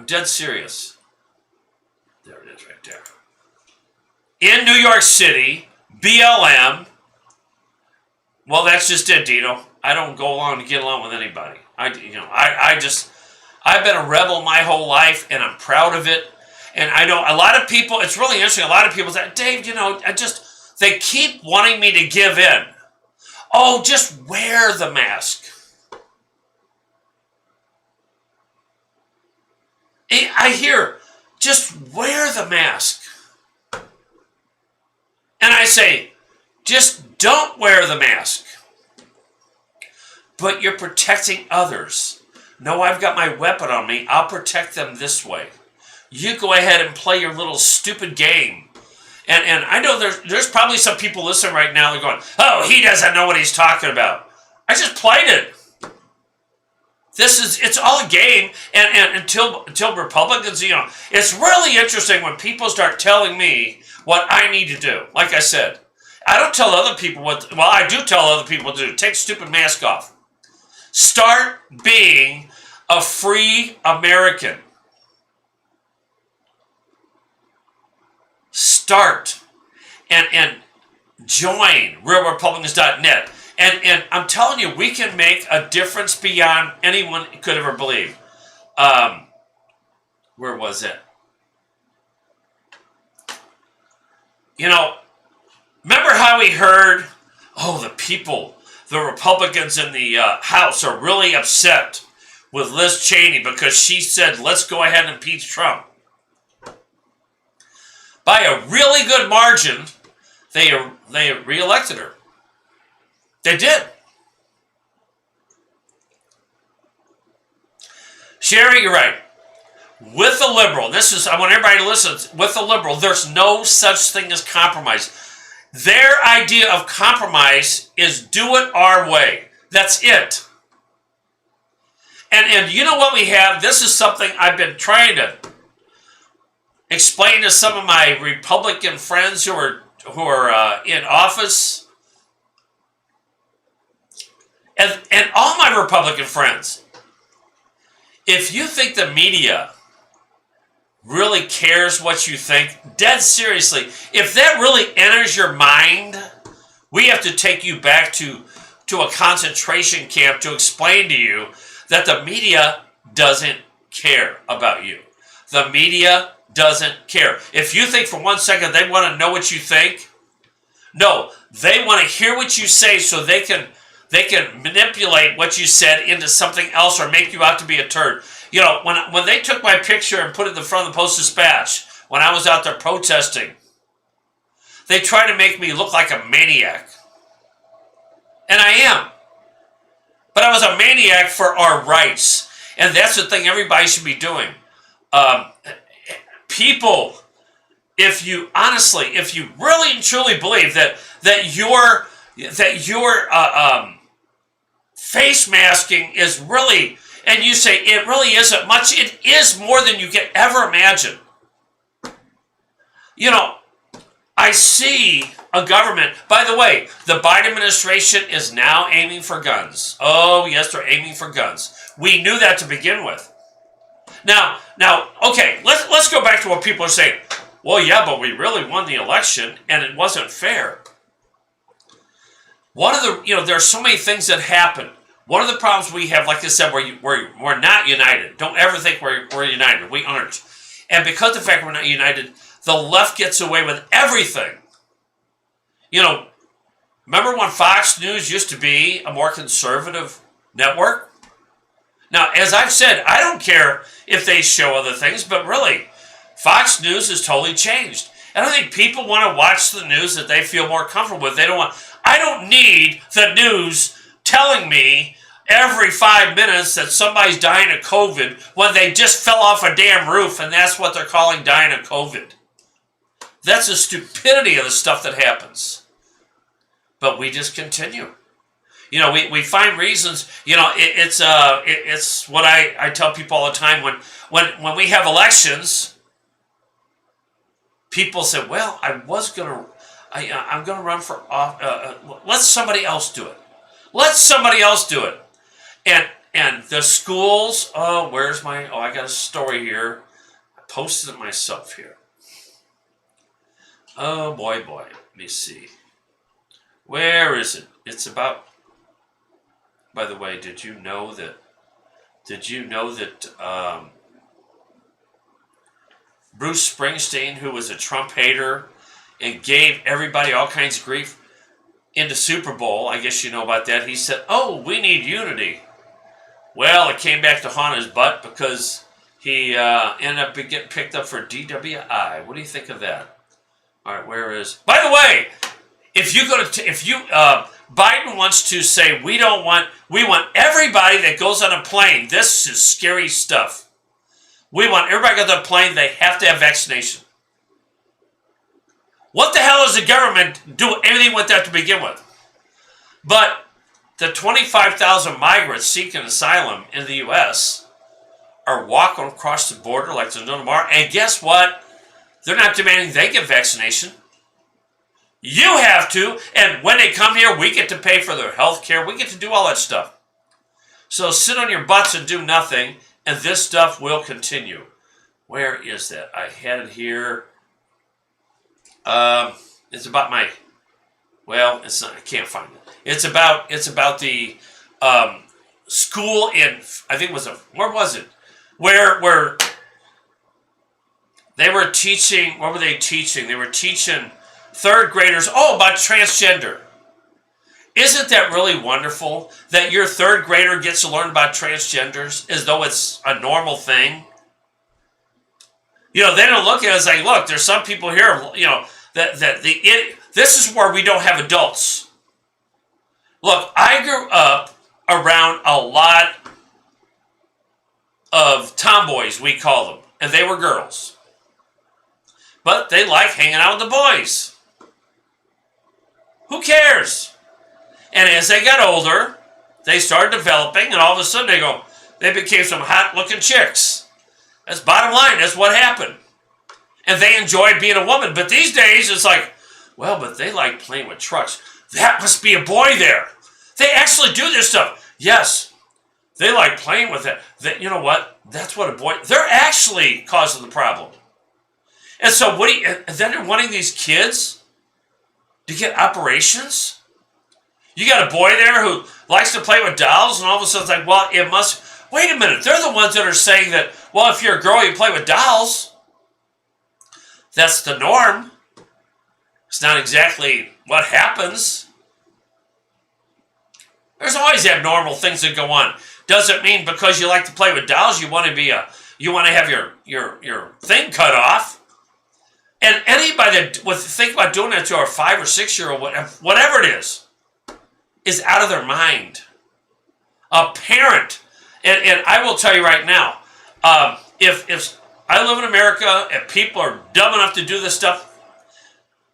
dead serious. There it is right there. In New York City, BLM. Well, that's just it, Dino. I don't go along to get along with anybody. I've been a rebel my whole life, and I'm proud of it. And I know a lot of people, it's really interesting, a lot of people say, Dave, they keep wanting me to give in. Oh, just wear the mask. I hear, just wear the mask. And I say, just don't wear the mask. But you're protecting others. No, I've got my weapon on me. I'll protect them this way. You go ahead and play your little stupid game. And I know there's probably some people listening right now that are going, oh, he doesn't know what he's talking about. I just played it. It's all a game. And until Republicans, it's really interesting when people start telling me what I need to do. Like I said, I don't tell other people I do tell other people what to do. Take stupid mask off. Start being a free American. Start and join realrepublicans.net. And I'm telling you, we can make a difference beyond anyone could ever believe. Where was it? Remember how we heard, the Republicans in the House are really upset with Liz Cheney because she said, let's go ahead and impeach Trump. By a really good margin, they reelected her. They did. Sherry, you're right. With the liberal, I want everybody to listen, with the liberal, there's no such thing as compromise. Their idea of compromise is do it our way. That's it. And you know what we have? This is something I've been trying to explain to some of my Republican friends who are in office, and all my Republican friends. If you think the media really cares what you think, dead seriously, if that really enters your mind, we have to take you back to a concentration camp to explain to you that the media doesn't care about you. The media doesn't care. If you think for 1 second they want to know what you think, no, they want to hear what you say so they can manipulate what you said into something else or make you out to be a turd. When they took my picture and put it in the front of the Post-Dispatch when I was out there protesting, they tried to make me look like a maniac. And I am. But I was a maniac for our rights. And that's the thing everybody should be doing. People, if you really and truly believe that your face masking is really, and you say it really isn't much, it is more than you can ever imagine. I see a government, by the way, the Biden administration is now aiming for guns. Oh, yes, they're aiming for guns. We knew that to begin with. Now, okay, let's go back to what people are saying. Well, yeah, but we really won the election, and it wasn't fair. One of the, there's so many things that happen. One of the problems we have, like I said, we're not united. Don't ever think we're united. We aren't. And because of the fact we're not united, the left gets away with everything. Remember when Fox News used to be a more conservative network? Now, as I've said, I don't care if they show other things, but really, Fox News has totally changed. And I think people want to watch the news that they feel more comfortable with. I don't need the news telling me every 5 minutes that somebody's dying of COVID when they just fell off a damn roof and that's what they're calling dying of COVID. That's the stupidity of the stuff that happens. But we just continue. You know, we find reasons. You know, it's what I tell people all the time. When we have elections, people say, "Well, I'm gonna run for let somebody else do it. Let somebody else do it." And the schools. Oh, I got a story here. I posted it myself here. Oh boy. Let me see. Where is it? It's about. By the way, did you know that Bruce Springsteen, who was a Trump hater and gave everybody all kinds of grief in the Super Bowl, I guess you know about that, he said, "Oh, we need unity." Well, it came back to haunt his butt because he ended up getting picked up for DWI. What do you think of that? All right, where is? By the way, Biden wants to say we want everybody that goes on a plane. This is scary stuff. We want everybody that goes on a plane, they have to have vaccination. What the hell is the government doing anything with that to begin with? But the 25,000 migrants seeking asylum in the U.S. are walking across the border like there's no tomorrow. And guess what? They're not demanding they get vaccination. You have to, and when they come here, we get to pay for their health care. We get to do all that stuff. So sit on your butts and do nothing, and this stuff will continue. Where is that? I had it here. It's about my. Well, it's not. I can't find it. It's about the school in. I think it was where was it? Where they were teaching. What were they teaching? They were teaching third graders, about transgender. Isn't that really wonderful that your third grader gets to learn about transgenders as though it's a normal thing? You know, they don't look at it as like, look, there's some people here, you know, this is where we don't have adults. Look, I grew up around a lot of tomboys, we call them, and they were girls. But they like hanging out with the boys. Who cares? And as they got older, they started developing, and all of a sudden they became some hot-looking chicks. That's bottom line. That's what happened. And they enjoyed being a woman. But these days, it's like, well, but they like playing with trucks. That must be a boy there. They actually do this stuff. Yes, they like playing with it. You know what? That's what a boy... They're actually causing the problem. And so then they're wanting these kids to get operations? You got a boy there who likes to play with dolls, and all of a sudden it's like, well, it must... Wait a minute. They're the ones that are saying that, well, if you're a girl, you play with dolls. That's the norm. It's not exactly what happens. There's always abnormal things that go on. Doesn't mean because you like to play with dolls, you want to have your thing cut off. And anybody that would think about doing that to a 5 or 6 year old, whatever it is out of their mind. A parent, and I will tell you right now, if I live in America and people are dumb enough to do this stuff,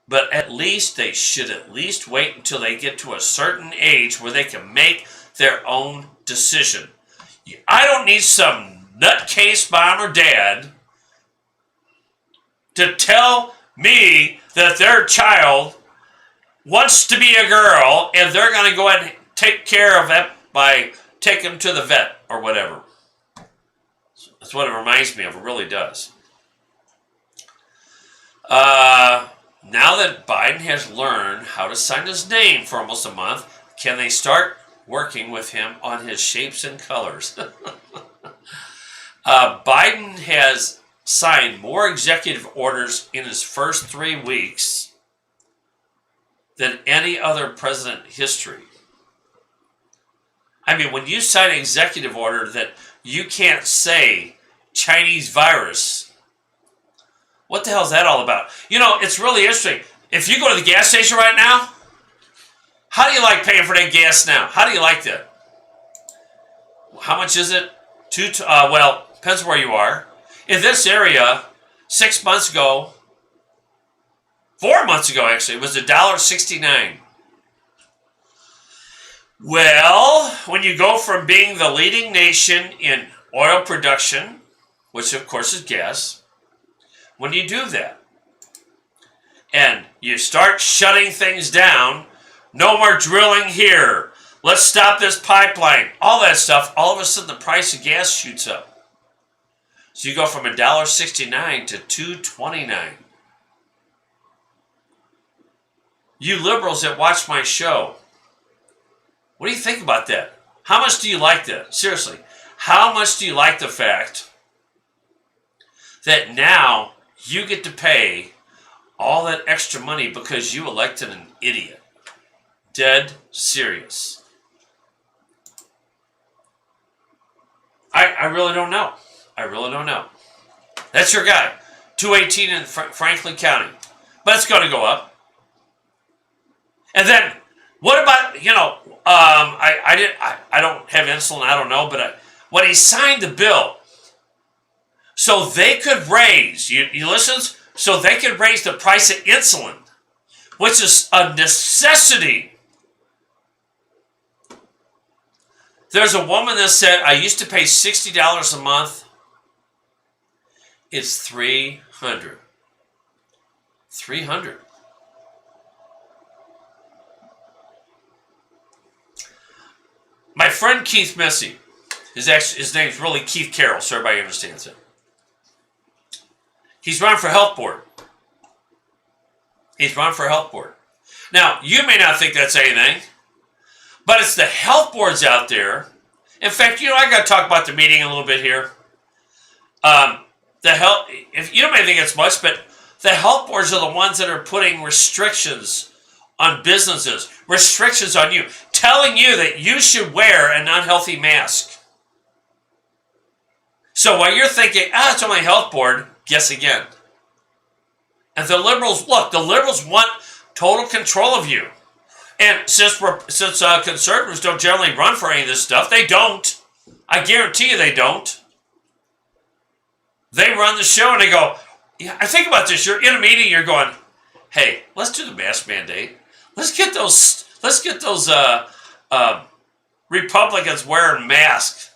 but at least they should at least wait until they get to a certain age where they can make their own decision. I don't need some nutcase mom or dad to tell me that their child wants to be a girl and they're going to go ahead and take care of it by taking them to the vet or whatever. That's what it reminds me of. It really does. Now that Biden has learned how to sign his name for almost a month, can they start working with him on his shapes and colors? Biden has signed more executive orders in his first 3 weeks than any other president in history. I mean, when you sign an executive order that you can't say Chinese virus, what the hell is that all about? You know, it's really interesting. If you go to the gas station right now, how do you like paying for that gas now? How do you like that? How much is it? Well, depends where you are. In this area, 6 months ago, 4 months ago actually, it was $1.69. Well, when you go from being the leading nation in oil production, which of course is gas, when you do that, and you start shutting things down, no more drilling here, let's stop this pipeline, all that stuff, all of a sudden the price of gas shoots up. So you go from $1.69 to $2.29. You liberals that watch my show, what do you think about that? How much do you like that? Seriously, how much do you like the fact that now you get to pay all that extra money because you elected an idiot? Dead serious. I really don't know. I really don't know. That's your guy. 218 in Franklin County. But it's going to go up. And then, what about, I don't have insulin, I don't know, but when he signed the bill, so they could raise, you listen, so they could raise the price of insulin, which is a necessity. There's a woman that said, I used to pay $60 a month. It's $300. $300. My friend Keith Missy, his name's really Keith Carroll, so everybody understands it. He's running for health board. He's running for health board. Now, you may not think that's anything, but it's the health boards out there. In fact, I got to talk about the meeting a little bit here. If you may think it's much, but the health boards are the ones that are putting restrictions on businesses, restrictions on you, telling you that you should wear an unhealthy mask. So while you're thinking, it's only health board, guess again. And the liberals want total control of you. And since conservatives don't generally run for any of this stuff, they don't. I guarantee you they don't. They run the show and they go, I think about this, you're in a meeting, you're going, hey, let's do the mask mandate. Let's get those Republicans wearing masks.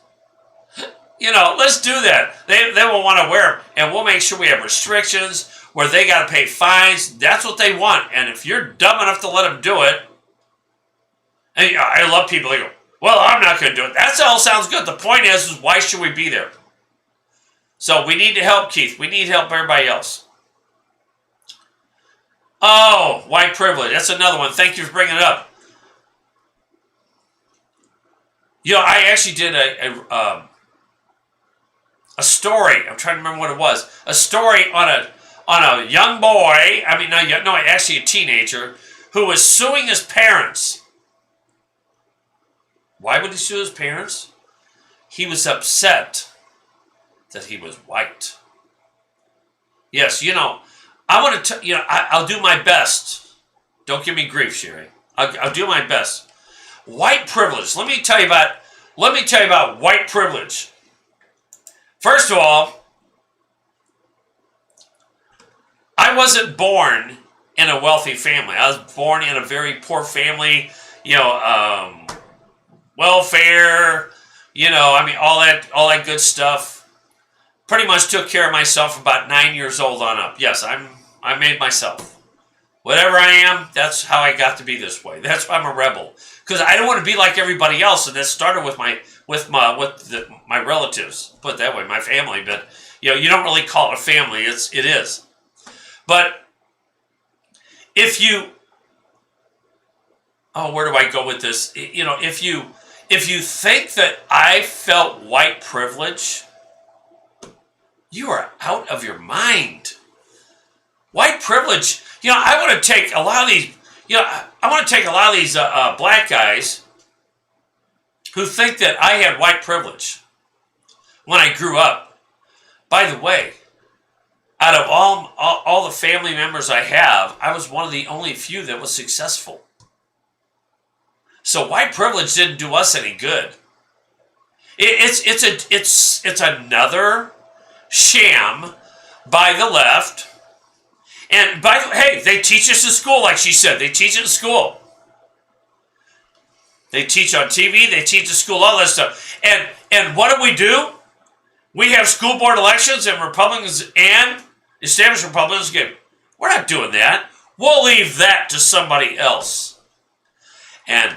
Let's do that. They will want to wear them, and we'll make sure we have restrictions where they got to pay fines. That's what they want. And if you're dumb enough to let them do it, and I love people that go, well, I'm not going to do it. That all sounds good. The point is why should we be there? So we need to help Keith. We need to help everybody else. Oh, white privilege. That's another one. Thank you for bringing it up. I actually did a story. I'm trying to remember what it was. A story on a young boy. Actually a teenager who was suing his parents. Why would he sue his parents? He was upset that he was white. Yes, I want to. I'll do my best. Don't give me grief, Sherry. I'll do my best. White privilege. Let me tell you about white privilege. First of all, I wasn't born in a wealthy family. I was born in a very poor family. Welfare. All that good stuff. Pretty much took care of myself about 9 years old on up. Yes, I made myself. Whatever I am, that's how I got to be this way. That's why I'm a rebel. Because I don't want to be like everybody else, and that started with my relatives. Put it that way, my family. But you don't really call it a family. It is. But if you, where do I go with this? If you think that I felt white privilege, you are out of your mind. White privilege, I want to take a lot of these, I want to take a lot of these black guys who think that I had white privilege when I grew up. By the way, out of all the family members I have, I was one of the only few that was successful. So white privilege didn't do us any good. It's another sham by the left. And by the way, hey, they teach us in school, like she said. They teach it in school. They teach on TV, they teach at school, all that stuff. And what do? We have school board elections and Republicans and established Republicans get. We're not doing that. We'll leave that to somebody else. And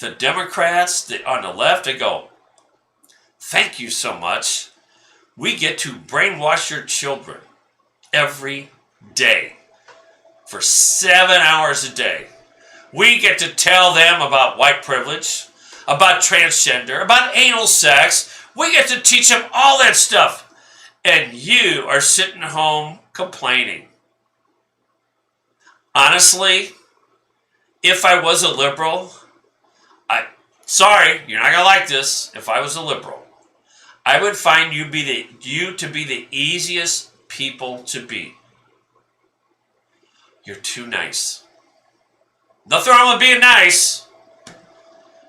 the Democrats on the left, they go, thank you so much. We get to brainwash your children every day for 7 hours a day. We get to tell them about white privilege, about transgender, about anal sex. We get to teach them all that stuff. And you are sitting home complaining. Honestly, if I was a liberal, sorry, you're not going to like this. If I was a liberal, I would find you to be the easiest people to be. You're too nice. Nothing wrong with being nice,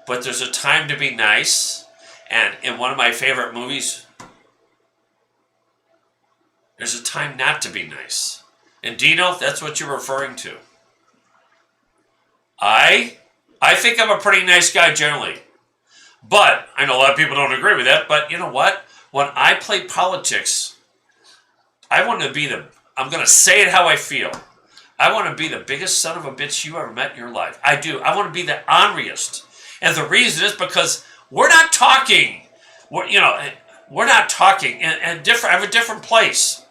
but there's a time to be nice. And in one of my favorite movies, there's a time not to be nice. And Dino, that's what you're referring to. I think I'm a pretty nice guy generally. But I know a lot of people don't agree with that. But you know what? When I play politics, I want to be I'm going to say it how I feel. I want to be the biggest son of a bitch you ever met in your life. I do. I want to be the honoriest. And the reason is because we're not talking. We're not talking. And different. I have a different place.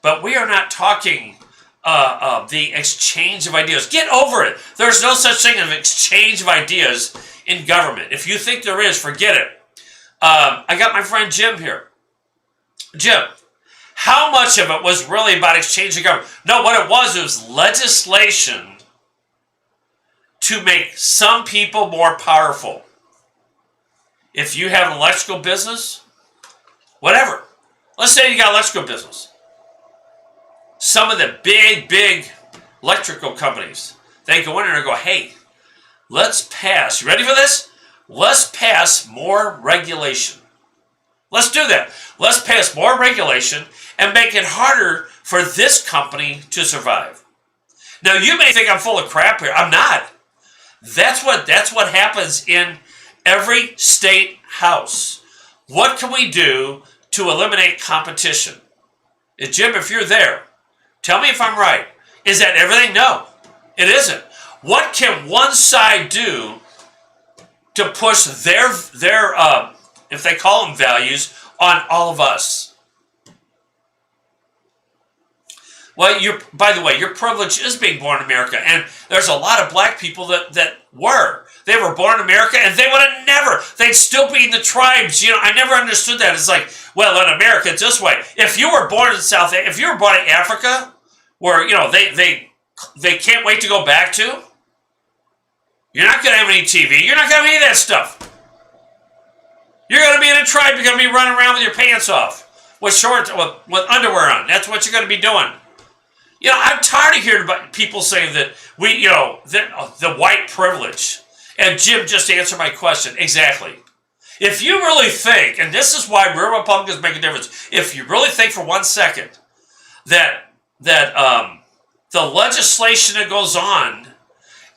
But we are not talking the exchange of ideas. Get over it. There's no such thing as exchange of ideas in government. If you think there is, forget it. I got my friend Jim here. Jim, how much of it was really about exchange of government? No, what it was legislation to make some people more powerful. If you have an electrical business, whatever. Let's say you got an electrical business. Some of the big electrical companies, they go in there and go, hey, let's pass. You ready for this? Let's pass more regulation. Let's do that. Let's pass more regulation and make it harder for this company to survive. Now, you may think I'm full of crap here. I'm not. That's what happens in every state house. What can we do to eliminate competition? Jim, if you're there, tell me if I'm right. Is that everything? No, it isn't. What can one side do to push their if they call them values, on all of us? Well, by the way, your privilege is being born in America, and there's a lot of black people that were. They were born in America, and they would have never. They'd still be in the tribes. I never understood that. It's like, well, in America, it's this way. If you were born in if you were born in Africa, where they can't wait to go back to, you're not going to have any TV. You're not going to have any of that stuff. You're going to be in a tribe. You're going to be running around with your pants off, with shorts, with underwear on. That's what you're going to be doing. I'm tired of hearing about people saying that the white privilege. And Jim just answered my question. Exactly. If you really think, and this is why real Republicans make a difference, if you really think for 1 second that the legislation that goes on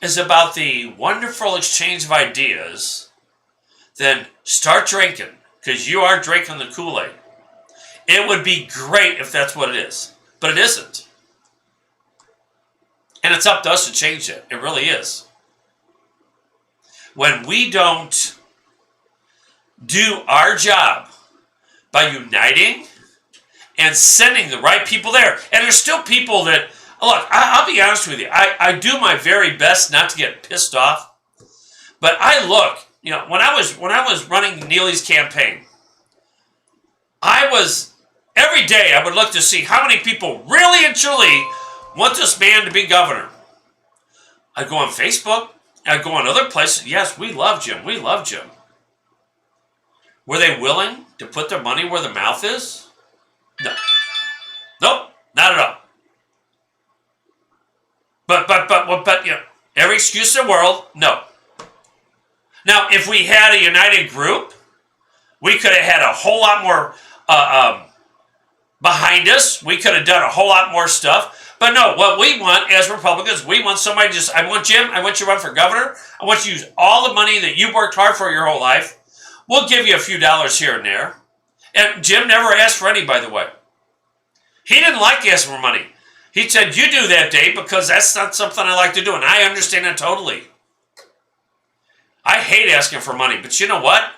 is about the wonderful exchange of ideas, then start drinking, because you are drinking the Kool-Aid. It would be great if that's what it is, but it isn't. And it's up to us to change it. It really is. When we don't do our job by uniting and sending the right people there, and there's still people that, look, I'll be honest with you, I do my very best not to get pissed off, but I look, when I was running Neely's campaign, every day I would look to see how many people really and truly want this man to be governor. I'd go on Facebook, going other places. Yes, we love Jim. We love Jim. Were they willing to put their money where their mouth is? No. Nope, not at all. But, you know, every excuse in the world, no. Now, if we had a united group, we could have had a whole lot more behind us. We could have done a whole lot more stuff. But no, what we want as Republicans, we want somebody I want Jim, I want you to run for governor. I want you to use all the money that you worked hard for your whole life. We'll give you a few dollars here and there. And Jim never asked for any, by the way. He didn't like asking for money. He said, you do that, Dave, because that's not something I like to do. And I understand that totally. I hate asking for money. But you know what?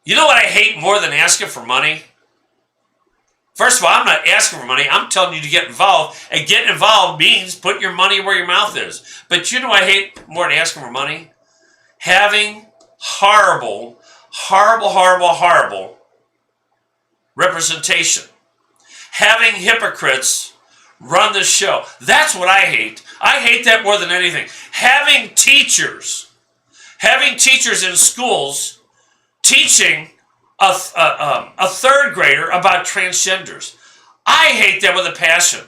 You know what I hate more than asking for money? First of all, I'm not asking for money. I'm telling you to get involved. And getting involved means putting your money where your mouth is. But you know what I hate more than asking for money? Having horrible representation. Having hypocrites run the show. That's what I hate. I hate that more than anything. Having teachers in schools teaching a third grader about transgenders. I hate that with a passion.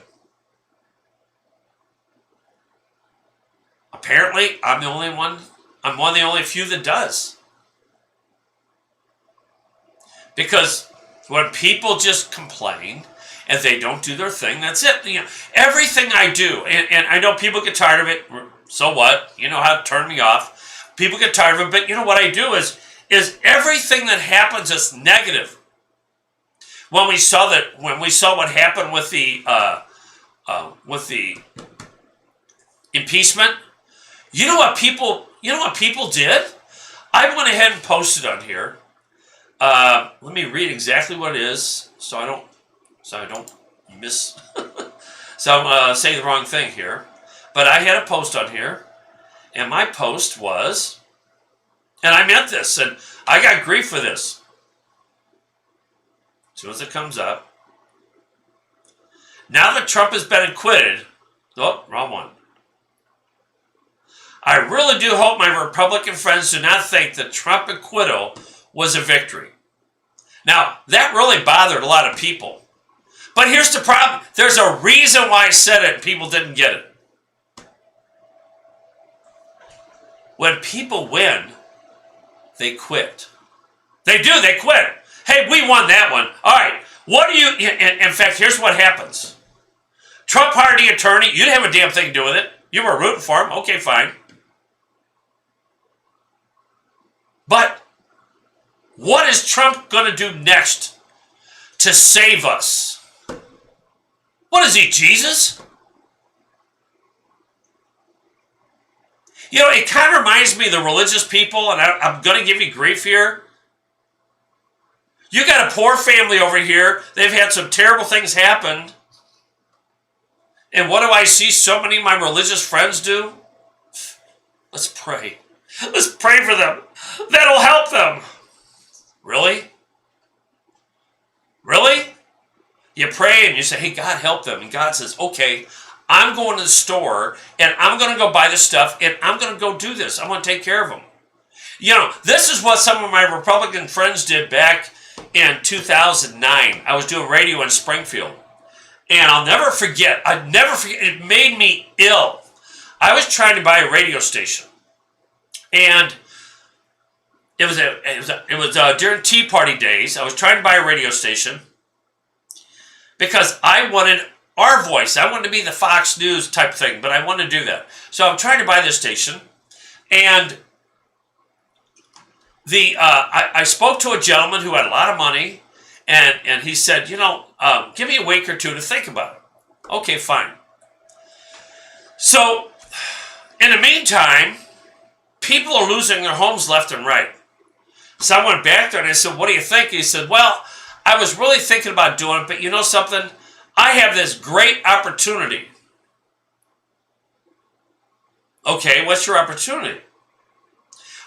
Apparently, I'm one of the only few that does. Because when people just complain and they don't do their thing, that's it. You know, everything I do, and I know people get tired of it. So what? You know how to turn me off. People get tired of it, but you know what I do is everything that happens is negative. When we saw what happened with the impeachment, you know what people did? I went ahead and posted on here. Let me read exactly what it is, so I don't miss. So I'm saying the wrong thing here. But I had a post on here, and my post was, and I meant this, and I got grief for this. As soon as it comes up. Now that Trump has been acquitted, oh, wrong one. I really do hope my Republican friends do not think that Trump acquittal was a victory. Now, that really bothered a lot of people. But here's the problem. There's a reason why I said it and people didn't get it. When people win, they quit. They do, they quit. Hey, we won that one. All right, what do you, in fact, here's what happens. Trump hired the attorney. You didn't have a damn thing to do with it. You were rooting for him. Okay, fine. But what is Trump going to do next to save us? What is he, Jesus? You know, it kind of reminds me of the religious people, and I'm going to give you grief here. You got a poor family over here. They've had some terrible things happen. And what do I see so many of my religious friends do? Let's pray. Let's pray for them. That'll help them. Really? Really? You pray and you say, hey, God, help them. And God says, okay, I'm going to the store and I'm going to go buy the stuff and I'm going to go do this. I'm going to take care of them. You know, this is what some of my Republican friends did back in 2009. I was doing radio in Springfield. And I'll never forget, it made me ill. I was trying to buy a radio station. And it was during Tea Party days. I was trying to buy a radio station because I wanted our voice. I wanted to be the Fox News type thing, but I wanted to do that. So I'm trying to buy this station, and I spoke to a gentleman who had a lot of money, and he said, you know, give me a week or two to think about it. Okay, fine. So in the meantime, people are losing their homes left and right. So I went back there and I said, what do you think? He said, well, I was really thinking about doing it, but you know something? I have this great opportunity. Okay, what's your opportunity?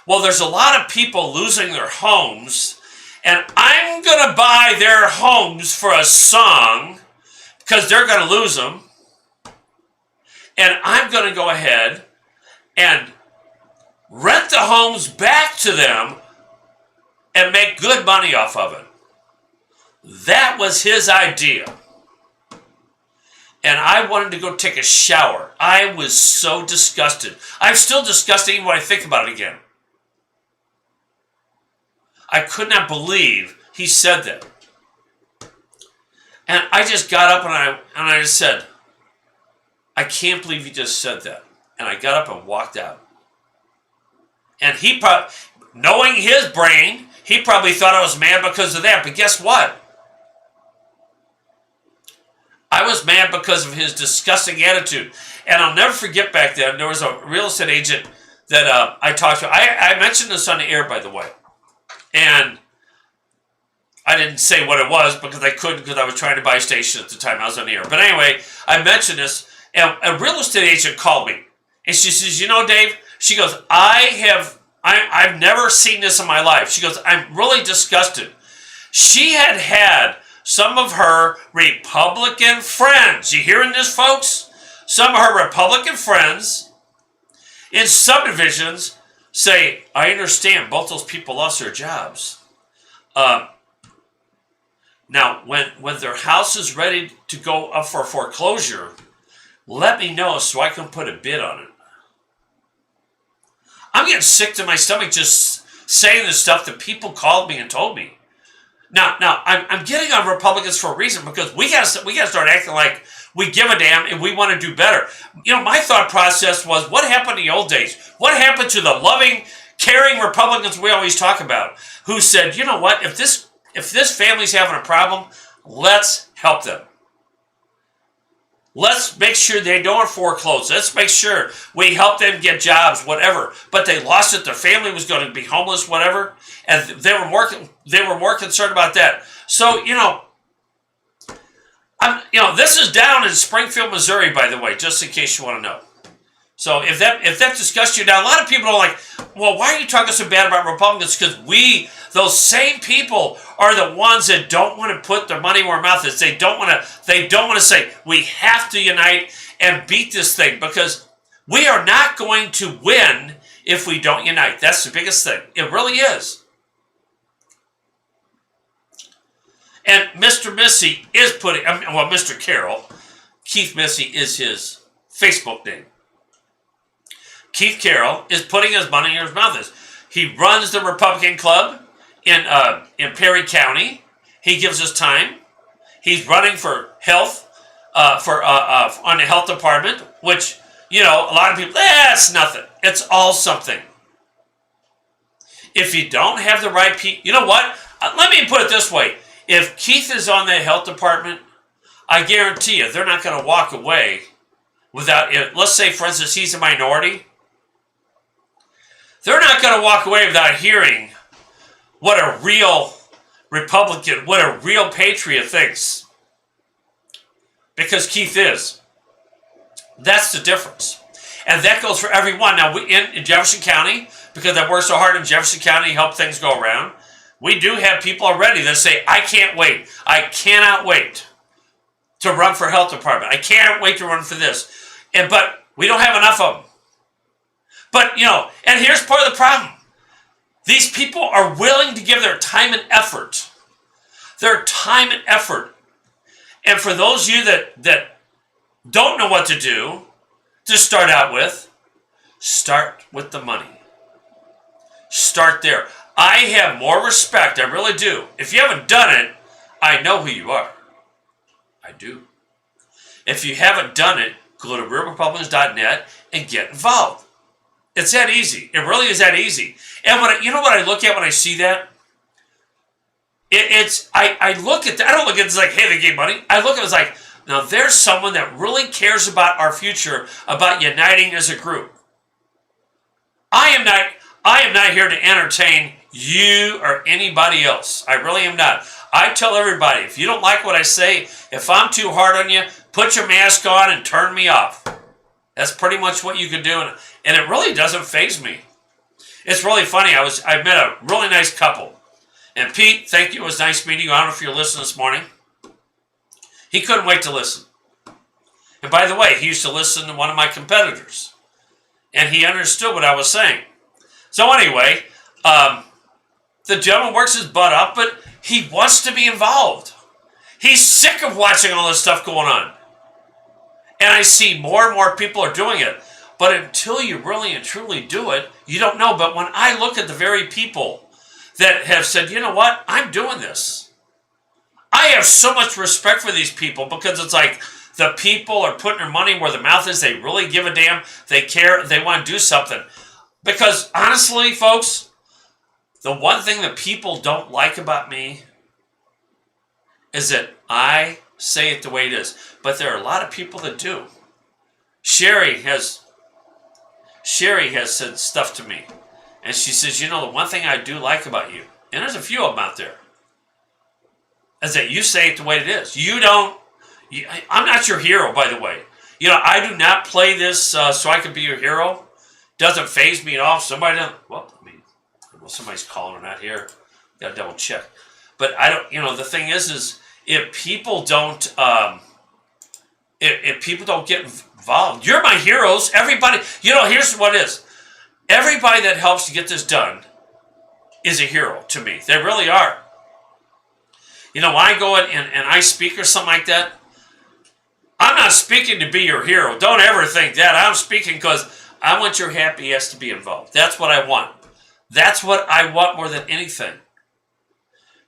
Well, there's a lot of people losing their homes, and I'm going to buy their homes for a song because they're going to lose them. And I'm going to go ahead and rent the homes back to them and make good money off of it. That was his idea. And I wanted to go take a shower. I was so disgusted. I'm still disgusted even when I think about it again. I could not believe he said that. And I just got up and I just said, I can't believe he just said that. And I got up and walked out. And he probably, knowing his brain, he probably thought I was mad because of that. But guess what? I was mad because of his disgusting attitude. And I'll never forget back then, there was a real estate agent that I talked to. I mentioned this on the air, by the way. And I didn't say what it was because I couldn't, because I was trying to buy a station at the time I was on the air. But anyway, I mentioned this, and a real estate agent called me. And she says, you know, Dave, she goes, I've never seen this in my life. She goes, I'm really disgusted. She had some of her Republican friends, you hearing this, folks? Some of her Republican friends in subdivisions say, I understand both those people lost their jobs. Now, when their house is ready to go up for foreclosure, let me know so I can put a bid on it. I'm getting sick to my stomach just saying this stuff that people called me and told me. Now, I'm getting on Republicans for a reason, because we gotta start acting like we give a damn and we want to do better. You know, my thought process was, what happened in the old days? What happened to the loving, caring Republicans we always talk about, who said, you know what, if this family's having a problem, let's help them. Let's make sure they don't foreclose. Let's make sure we help them get jobs, whatever. But they lost it. Their family was going to be homeless, whatever. And they were more concerned about that. So, this is down in Springfield, Missouri, by the way, just in case you want to know. So if that disgusts you now, a lot of people are like, well, why are you talking so bad about Republicans? Because those same people are the ones that don't want to put their money where their mouth is. They don't want to say, we have to unite and beat this thing, because we are not going to win if we don't unite. That's the biggest thing. It really is. And Mr. Missy is Mr. Carroll, Keith Missy is his Facebook name. Keith Carroll is putting his money where his mouth is. He runs the Republican Club in Perry County. He gives us time. He's running for health, on the health department, which, a lot of people, that's nothing. It's all something. If you don't have the right people, you know what? Let me put it this way. If Keith is on the health department, I guarantee you they're not going to walk away without it. Let's say, for instance, he's a minority. They're not going to walk away without hearing what a real Republican, what a real patriot thinks. Because Keith is. That's the difference. And that goes for everyone. Now, in Jefferson County, because I worked so hard in Jefferson County to help things go around, we do have people already that say, I can't wait. I cannot wait to run for health department. I can't wait to run for this. But we don't have enough of them. But, and here's part of the problem. These people are willing to give their time and effort. Their time and effort. And for those of you that don't know what to do, to start out with, start with the money. Start there. I have more respect, I really do. If you haven't done it, I know who you are. I do. If you haven't done it, go to realrepublicans.net and get involved. It's that easy. It really is that easy. And you know what I look at when I see that? I look at that. I don't look at it as like, hey, they gave money. I look at it as like, now there's someone that really cares about our future, about uniting as a group. I am not here to entertain you or anybody else. I really am not. I tell everybody, if you don't like what I say, if I'm too hard on you, put your mask on and turn me off. That's pretty much what you can do, and it really doesn't faze me. It's really funny. I met a really nice couple. And Pete, thank you. It was nice meeting you. I don't know if you're listening this morning. He couldn't wait to listen. And by the way, he used to listen to one of my competitors. and he understood what I was saying. So anyway, the gentleman works his butt up, but he wants to be involved. He's sick of watching all this stuff going on. And I see more and more people are doing it. But until you really and truly do it, you don't know. But when I look at the very people that have said, you know what, I'm doing this, I have so much respect for these people, because it's like the people are putting their money where their mouth is. They really give a damn. They care. They want to do something. Because honestly, folks, the one thing that people don't like about me is that I say it the way it is. But there are a lot of people that do. Sherry has said stuff to me. And she says, you know, the one thing I do like about you, and there's a few of them out there, is that you say it the way it is. I'm not your hero, by the way. You know, I do not play this so I can be your hero. Doesn't faze me at all. Somebody doesn't, well, somebody's calling or not here. Got to double check. But I don't, you know, the thing is if people don't, if people don't get involved, you're my heroes. Everybody, you know, here's what it is. Everybody that helps to get this done is a hero to me. They really are. You know, when I go in and I speak or something like that, I'm not speaking to be your hero. Don't ever think that. I'm speaking because I want your happy ass to be involved. That's what I want. That's what I want more than anything.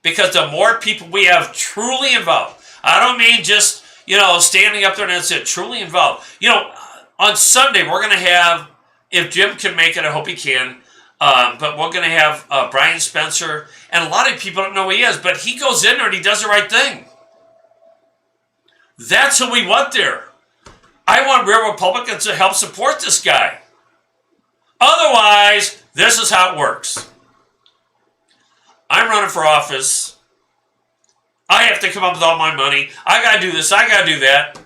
Because the more people we have truly involved, I don't mean just, you know, standing up there and that's it, truly involved. You know, on Sunday we're going to have, if Jim can make it, I hope he can, but we're going to have Brian Spencer, and a lot of people don't know who he is, but he goes in there and he does the right thing. That's who we want there. I want real Republicans to help support this guy. Otherwise, this is how it works. I'm running for office. I have to come up with all my money. I got to do this. I got to do that.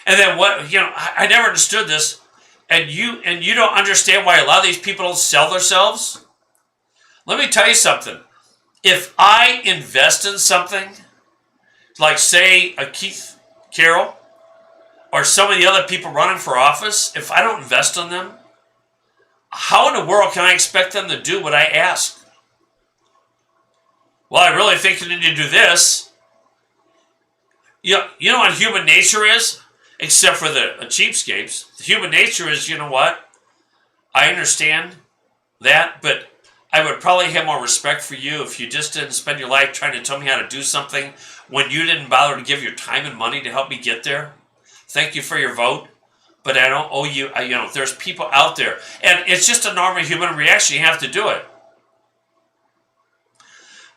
And then what, you know, I never understood this. And you don't understand why a lot of these people don't sell themselves? Let me tell you something. If I invest in something, like say a Keith Carroll or some of the other people running for office, if I don't invest in them, how in the world can I expect them to do what I ask? Well, I really think you need to do this. You know what human nature is? Except for the cheapskates. The human nature is, you know what? I understand that, but I would probably have more respect for you if you just didn't spend your life trying to tell me how to do something when you didn't bother to give your time and money to help me get there. Thank you for your vote, but I don't owe you. You know, there's people out there, and it's just a normal human reaction. You have to do it.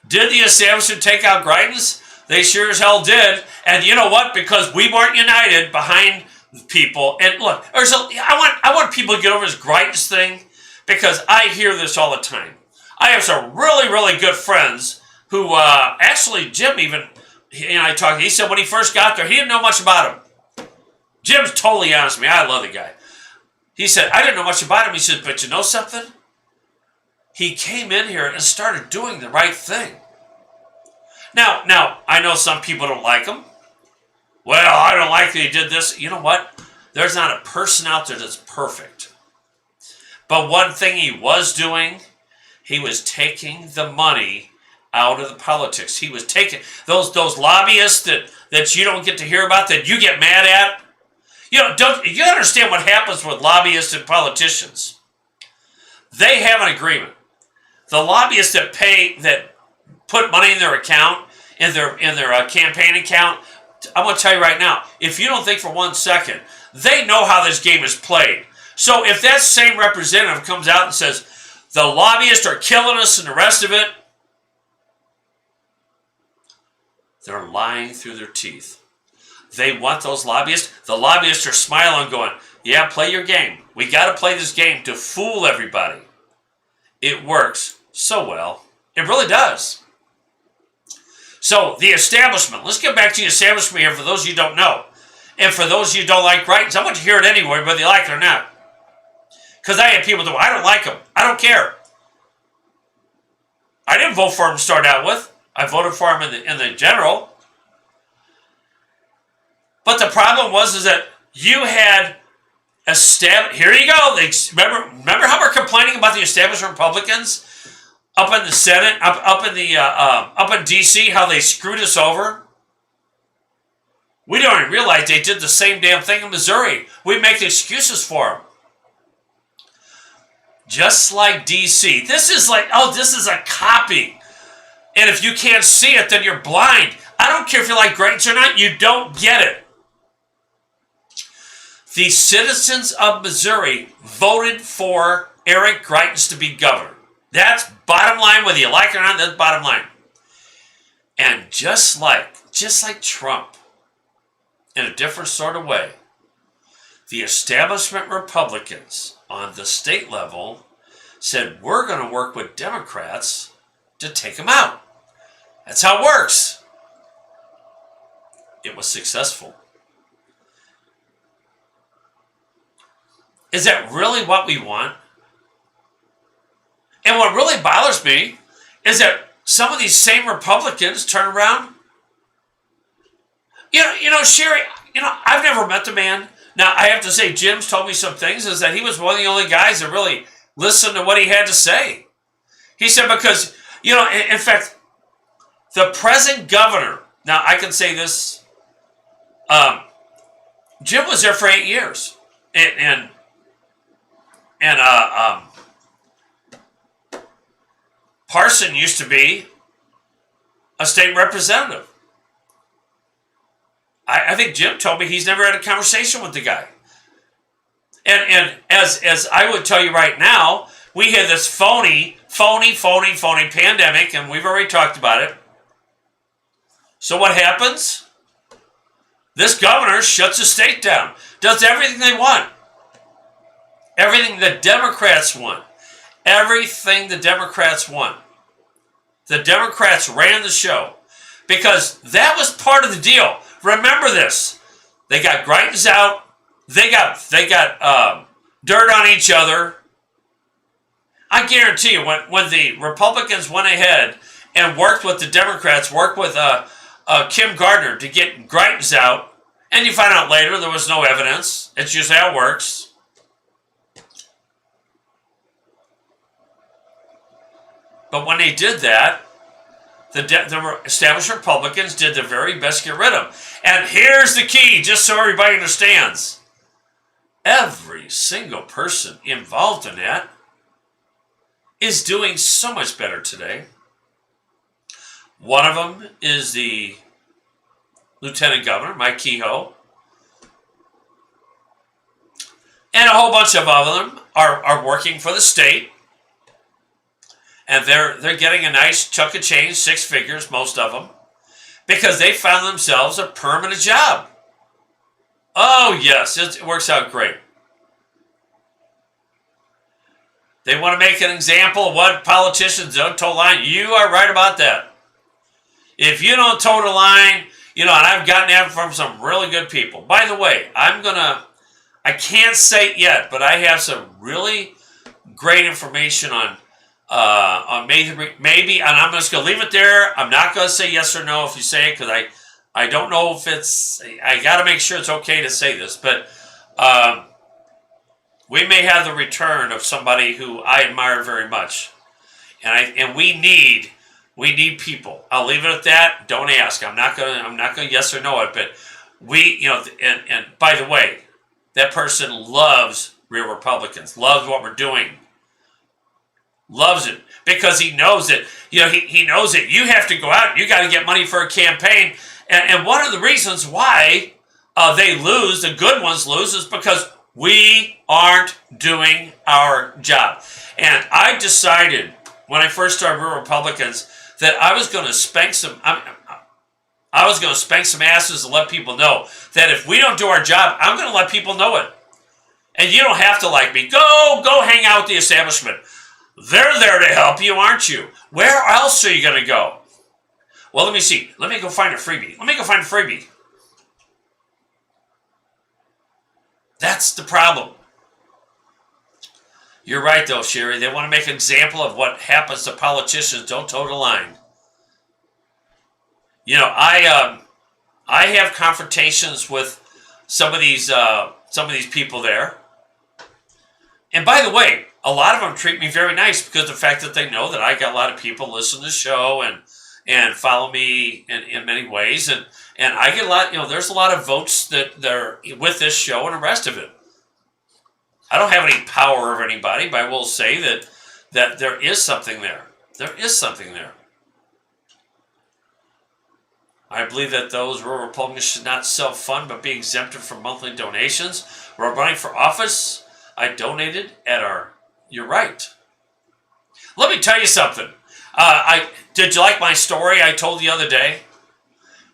Did the establishment take out Greitens? They sure as hell did. And you know what? Because we weren't united behind people. And look, I want people to get over this Greitens thing, because I hear this all the time. I have some really, really good friends who, actually, Jim even, he and I talked, he said when he first got there, he didn't know much about him. Jim's totally honest with me. I love the guy. He said, I didn't know much about him. He said, but you know something? He came in here and started doing the right thing. Now, I know some people don't like him. Well, I don't like that he did this. You know what? There's not a person out there that's perfect. But one thing he was doing, he was taking the money out of the politics. He was taking those lobbyists that you don't get to hear about, that you get mad at. You know, don't you understand what happens with lobbyists and politicians? They have an agreement. The lobbyists that put money in their account, in their campaign account, I'm going to tell you right now, if you don't think for 1 second, they know how this game is played. So if that same representative comes out and says, the lobbyists are killing us and the rest of it, they're lying through their teeth. They want those lobbyists. The lobbyists are smiling going, yeah, play your game. We got to play this game to fool everybody. It works so well. It really does. So the establishment. Let's get back to the establishment here for those of you who don't know. And for those of you who don't like Greitens, I want you to hear it anyway, whether you like it or not. Because I had people do, I don't like him. I don't care. I didn't vote for him to start out with. I voted for him in the general. But the problem was that you had Here you go. Remember how we're complaining about the established Republicans up in the Senate, up in D.C., how they screwed us over? We don't even realize they did the same damn thing in Missouri. We make excuses for them. Just like D.C. This is a copy. And if you can't see it, then you're blind. I don't care if you like Greitens or not, you don't get it. The citizens of Missouri voted for Eric Greitens to be governor. That's bottom line, whether you like it or not, that's bottom line. And just like Trump, in a different sort of way, the establishment Republicans on the state level said, we're going to work with Democrats to take him out. That's how it works. It was successful. Is that really what we want? And what really bothers me is that some of these same Republicans turn around. You know, Sherry, I've never met the man. Now, I have to say, Jim's told me some things, is that he was one of the only guys that really listened to what he had to say. He said because, in fact, the present governor, now I can say this, Jim was there for 8 years. And Parson used to be a state representative. I think Jim told me he's never had a conversation with the guy. And as I would tell you right now, we had this phony pandemic, and we've already talked about it. So what happens? This governor shuts the state down, does everything they want. Everything the Democrats want. Everything the Democrats want. The Democrats ran the show because that was part of the deal. Remember this. They got Greitens out. They got dirt on each other. I guarantee you, when the Republicans went ahead and worked with the Democrats, worked with Kim Gardner to get Greitens out, and you find out later there was no evidence. It's just how it works. But when they did that, the established Republicans did their very best to get rid of them. And here's the key, just so everybody understands. Every single person involved in that is doing so much better today. One of them is the Lieutenant Governor, Mike Kehoe. And a whole bunch of them are working for the state. And they're getting a nice chunk of change, 6 figures, most of them, because they found themselves a permanent job. Oh, yes, it works out great. They want to make an example of what politicians don't toe the line. You are right about that. If you don't toe the line, and I've gotten that from some really good people. By the way, I can't say it yet, but I have some really great information on maybe, and I'm just going to leave it there. I'm not going to say yes or no if you say it, because I don't know if I got to make sure it's okay to say this, but we may have the return of somebody who I admire very much, and we need people. I'll leave it at that. Don't ask. I'm not going to yes or no it, but and by the way, that person loves Real Republicans, loves what we're doing. Loves it because he knows it. He knows that you have to go out. You got to get money for a campaign. And one of the reasons why they lose, the good ones lose, is because we aren't doing our job. And I decided when I first started Real Republicans that I was going to spank some. I was going to spank some asses and let people know that if we don't do our job, I'm going to let people know it. And you don't have to like me. Go hang out with the establishment. They're there to help you, aren't you? Where else are you going to go? Well, let me see. Let me go find a freebie. That's the problem. You're right, though, Sherry. They want to make an example of what happens to politicians. Don't toe the line. I have confrontations with some of these people there. And by the way, a lot of them treat me very nice because of the fact that they know that I got a lot of people listen to the show and follow me in many ways. And I get a lot, there's a lot of votes that they're with this show and the rest of it. I don't have any power over anybody, but I will say that there is something there. There is something there. I believe that those rural Republicans should not self-fund but be exempted from monthly donations. We're running for office. I donated you're right. Let me tell you something. Did you like my story I told the other day?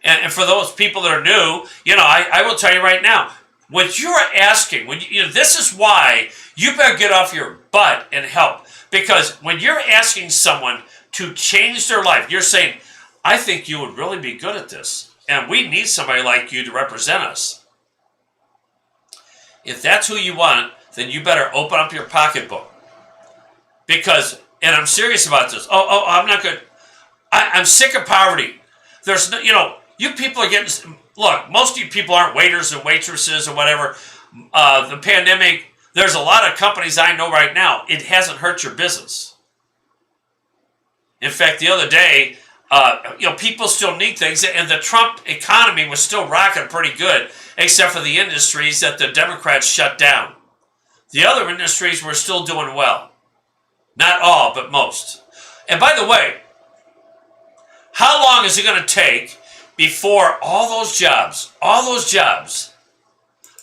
And for those people that are new, I will tell you right now, what you're asking, this is why you better get off your butt and help. Because when you're asking someone to change their life, you're saying, I think you would really be good at this. And we need somebody like you to represent us. If that's who you want, then you better open up your pocketbook. Because, and I'm serious about this. I'm not good. I'm sick of poverty. There's no, you people are getting, look, most of you people aren't waiters and waitresses or whatever. The pandemic, there's a lot of companies I know right now, it hasn't hurt your business. In fact, the other day, people still need things, and the Trump economy was still rocking pretty good, except for the industries that the Democrats shut down. The other industries were still doing well. Not all, but most. And by the way, how long is it going to take before all those jobs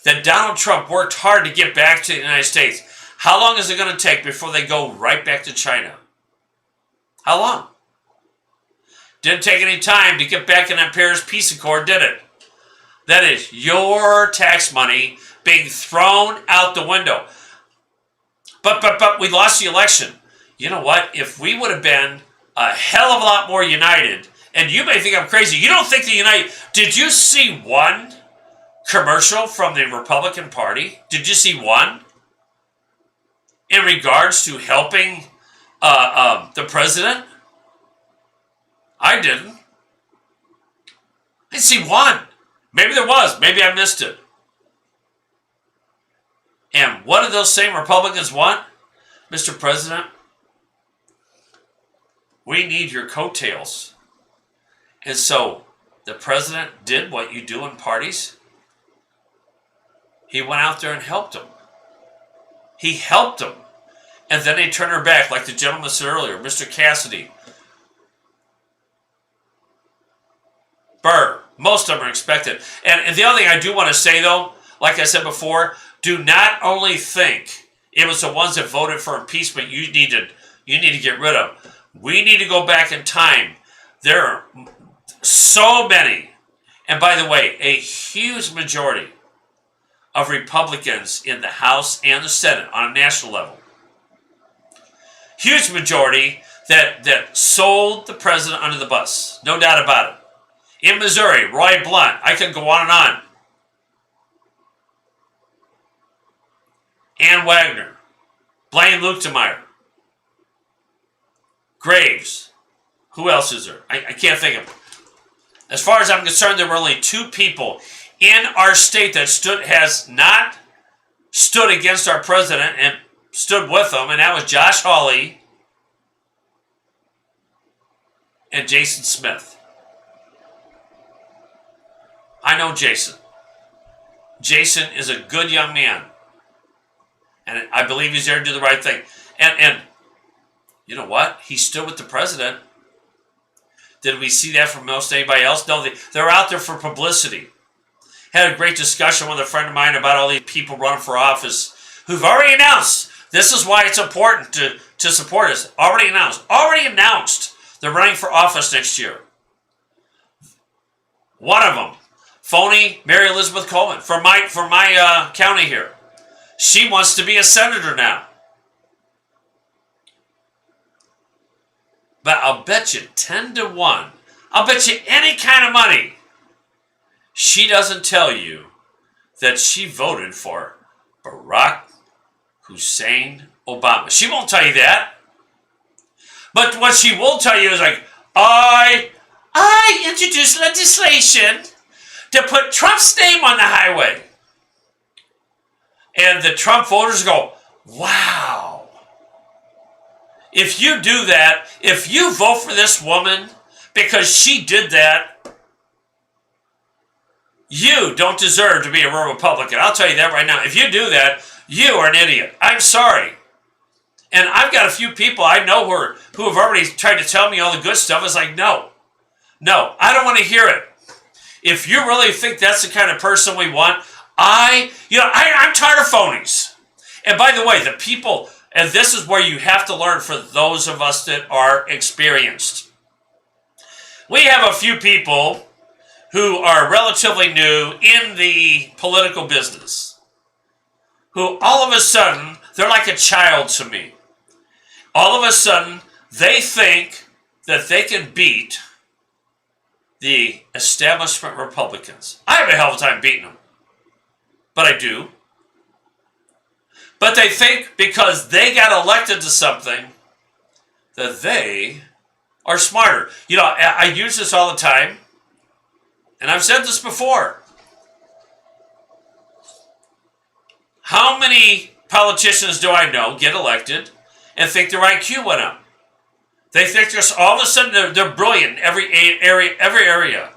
that Donald Trump worked hard to get back to the United States, how long is it going to take before they go right back to China? How long? Didn't take any time to get back in that Paris Peace Accord, did it? That is your tax money being thrown out the window. But we lost the election. You know what? If we would have been a hell of a lot more united, and you may think I'm crazy, you don't think the United... Did you see one commercial from the Republican Party? Did you see one? In regards to helping the president? I didn't. I didn't see one. Maybe there was. Maybe I missed it. And what do those same Republicans want? Mr. President, we need your coattails. And so the president did what you do in parties. He went out there and helped them. He helped them. And then they turned her back, like the gentleman said earlier, Mr. Cassidy. Burr. Most of them are expected. And the other thing I do want to say, though, like I said before, do not only think it was the ones that voted for impeachment you need to get rid of. We need to go back in time. There are so many, and by the way, a huge majority of Republicans in the House and the Senate on a national level. Huge majority that sold the president under the bus. No doubt about it. In Missouri, Roy Blunt. I could go on and on. Ann Wagner. Blaine Luetkemeyer. Graves. Who else is there? I can't think of them. As far as I'm concerned, there were only two people in our state that has not stood against our president and stood with him, and that was Josh Hawley and Jason Smith. I know Jason. Jason is a good young man. And I believe he's there to do the right thing. And you know what? He stood with the president. Did we see that from most anybody else? No, they're out there for publicity. Had a great discussion with a friend of mine about all these people running for office who've already announced this is why it's important to support us. Already announced they're running for office next year. One of them, phony Mary Elizabeth Coleman from my county here. She wants to be a senator now. But I'll bet you 10 to 1, I'll bet you any kind of money, she doesn't tell you that she voted for Barack Hussein Obama. She won't tell you that. But what she will tell you is like, I introduced legislation to put Trump's name on the highway. And the Trump voters go, Wow. If you do that, if you vote for this woman because she did that, you don't deserve to be a Republican. I'll tell you that right now. If you do that, you are an idiot. I'm sorry. And I've got a few people I know who have already tried to tell me all the good stuff. It's like, no, I don't want to hear it. If you really think that's the kind of person we want, I'm tired of phonies. And by the way, the people, and this is where you have to learn for those of us that are experienced. We have a few people who are relatively new in the political business, who all of a sudden, they're like a child to me. All of a sudden, they think that they can beat the establishment Republicans. I have a hell of a time beating them, but I do. But they think because they got elected to something that they are smarter. I use this all the time. And I've said this before. How many politicians do I know get elected and think their IQ went up? They think just all of a sudden they're brilliant in every area.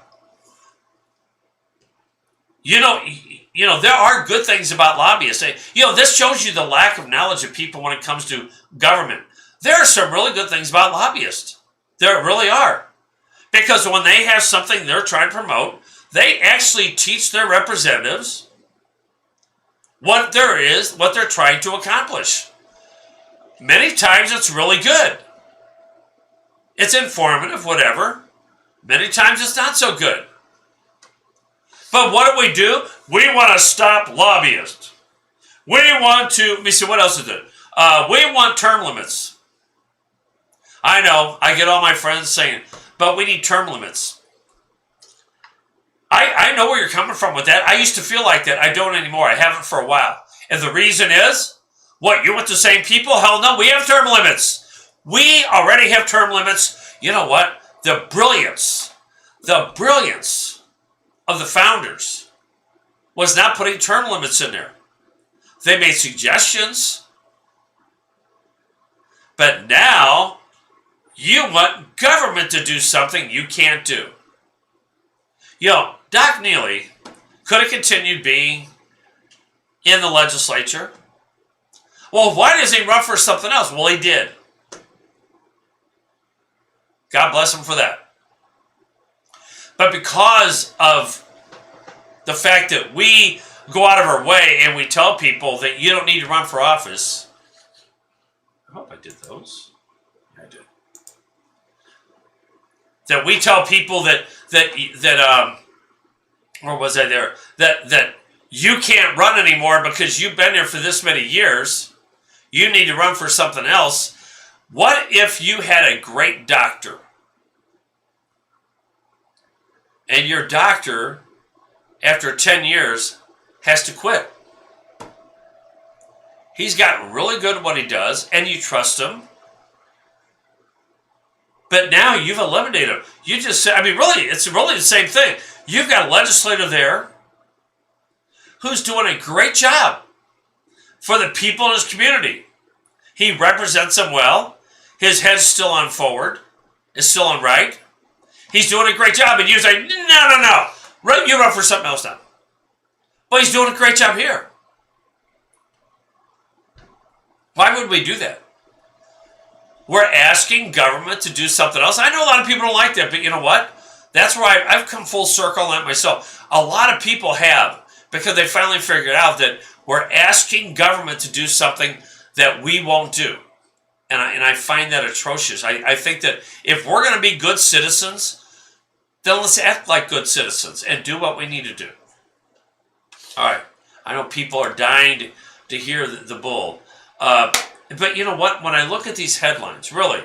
There are good things about lobbyists. This shows you the lack of knowledge of people when it comes to government. There are some really good things about lobbyists. There really are. Because when they have something they're trying to promote, they actually teach their representatives what they're trying to accomplish. Many times it's really good. It's informative, whatever. Many times it's not so good. But what do? We want to stop lobbyists. We want to, let me see, what else is it? We want term limits. I know, I get all my friends saying, but we need term limits. I know where you're coming from with that. I used to feel like that. I don't anymore. I haven't for a while. And the reason is, what, you want the same people? Hell no, we have term limits. We already have term limits. You know what? The brilliance of the founders was not putting term limits in there. They made suggestions. But now, you want government to do something you can't do. Doc Neely could have continued being in the legislature. Well, why does he run for something else? Well, he did. God bless him for that. But because of the fact that we go out of our way and we tell people that you don't need to run for office. I hope I did those. I did. That we tell people that or was I there? That you can't run anymore because you've been there for this many years. You need to run for something else. What if you had a great doctor and your doctor, after 10 years, has to quit? He's gotten really good at what he does, and you trust him. But now you've eliminated him. You just said, really, it's really the same thing. You've got a legislator there who's doing a great job for the people in his community. He represents them well. His head's still on forward. It's still on right. He's doing a great job. And you say, no. You run for something else now. But he's doing a great job here. Why would we do that? We're asking government to do something else. I know a lot of people don't like that, but you know what? That's where I've come full circle on that myself. A lot of people have, because they finally figured out that we're asking government to do something that we won't do. And I find that atrocious. I think that if we're going to be good citizens, then let's act like good citizens and do what we need to do. All right. I know people are dying to hear the bull. But you know what? When I look at these headlines, really,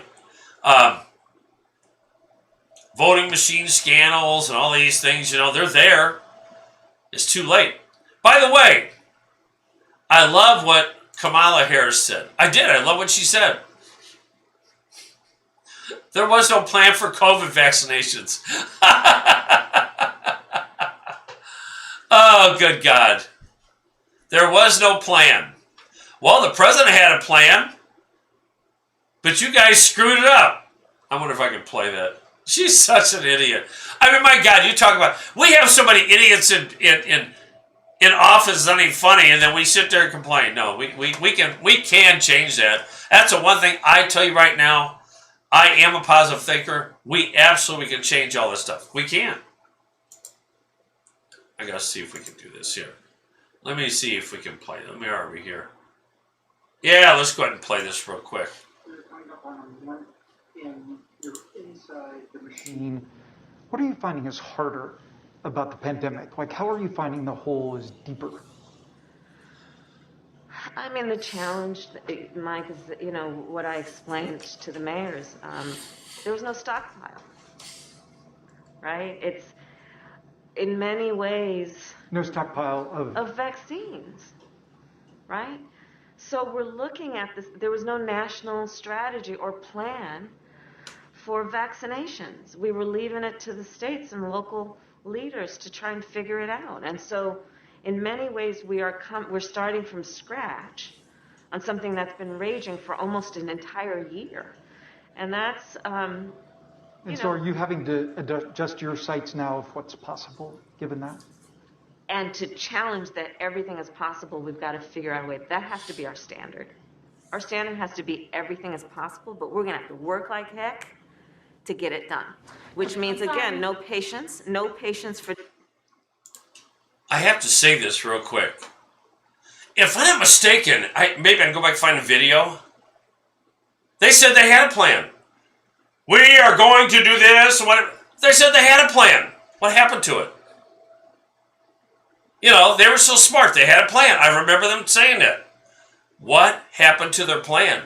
voting machine scandals and all these things, they're there. It's too late. By the way, I love what Kamala Harris said. I did. I love what she said. There was no plan for COVID vaccinations. Oh, good God. There was no plan. Well, the president had a plan, but you guys screwed it up. I wonder if I can play that. She's such an idiot. I mean, my God, you talk about, we have so many idiots in office, it's not even funny, and then we sit there and complain. No, we can change that. That's the one thing I tell you right now. I am a positive thinker. We absolutely can change all this stuff. We can. I gotta see if we can do this here. Let me see if we can play. Let me are we here? Yeah, let's go ahead and play this real quick. Inside the machine, what are you finding is harder about the pandemic? Like, how are you finding the hole is deeper? I mean, the challenge, Mike, is, you know, what I explained to the mayors. There was no stockpile, right? It's, in many ways... No stockpile of vaccines, right? So we're looking at this. There was no national strategy or plan for vaccinations. We were leaving it to the states and local leaders to try and figure it out. And so in many ways, we're starting from scratch on something that's been raging for almost an entire year. And that's, And so are you having to adjust your sights now of what's possible, given that? And to challenge that everything is possible, we've got to figure out a way. That has to be our standard. Our standard has to be everything is possible, but we're going to have to work like heck to get it done. Which means, again, no patience for... I have to say this real quick. If I'm not mistaken, maybe I can go back and find a video. They said they had a plan. We are going to do this. They said they had a plan. What happened to it? You know, they were so smart. They had a plan. I remember them saying that. What happened to their plan?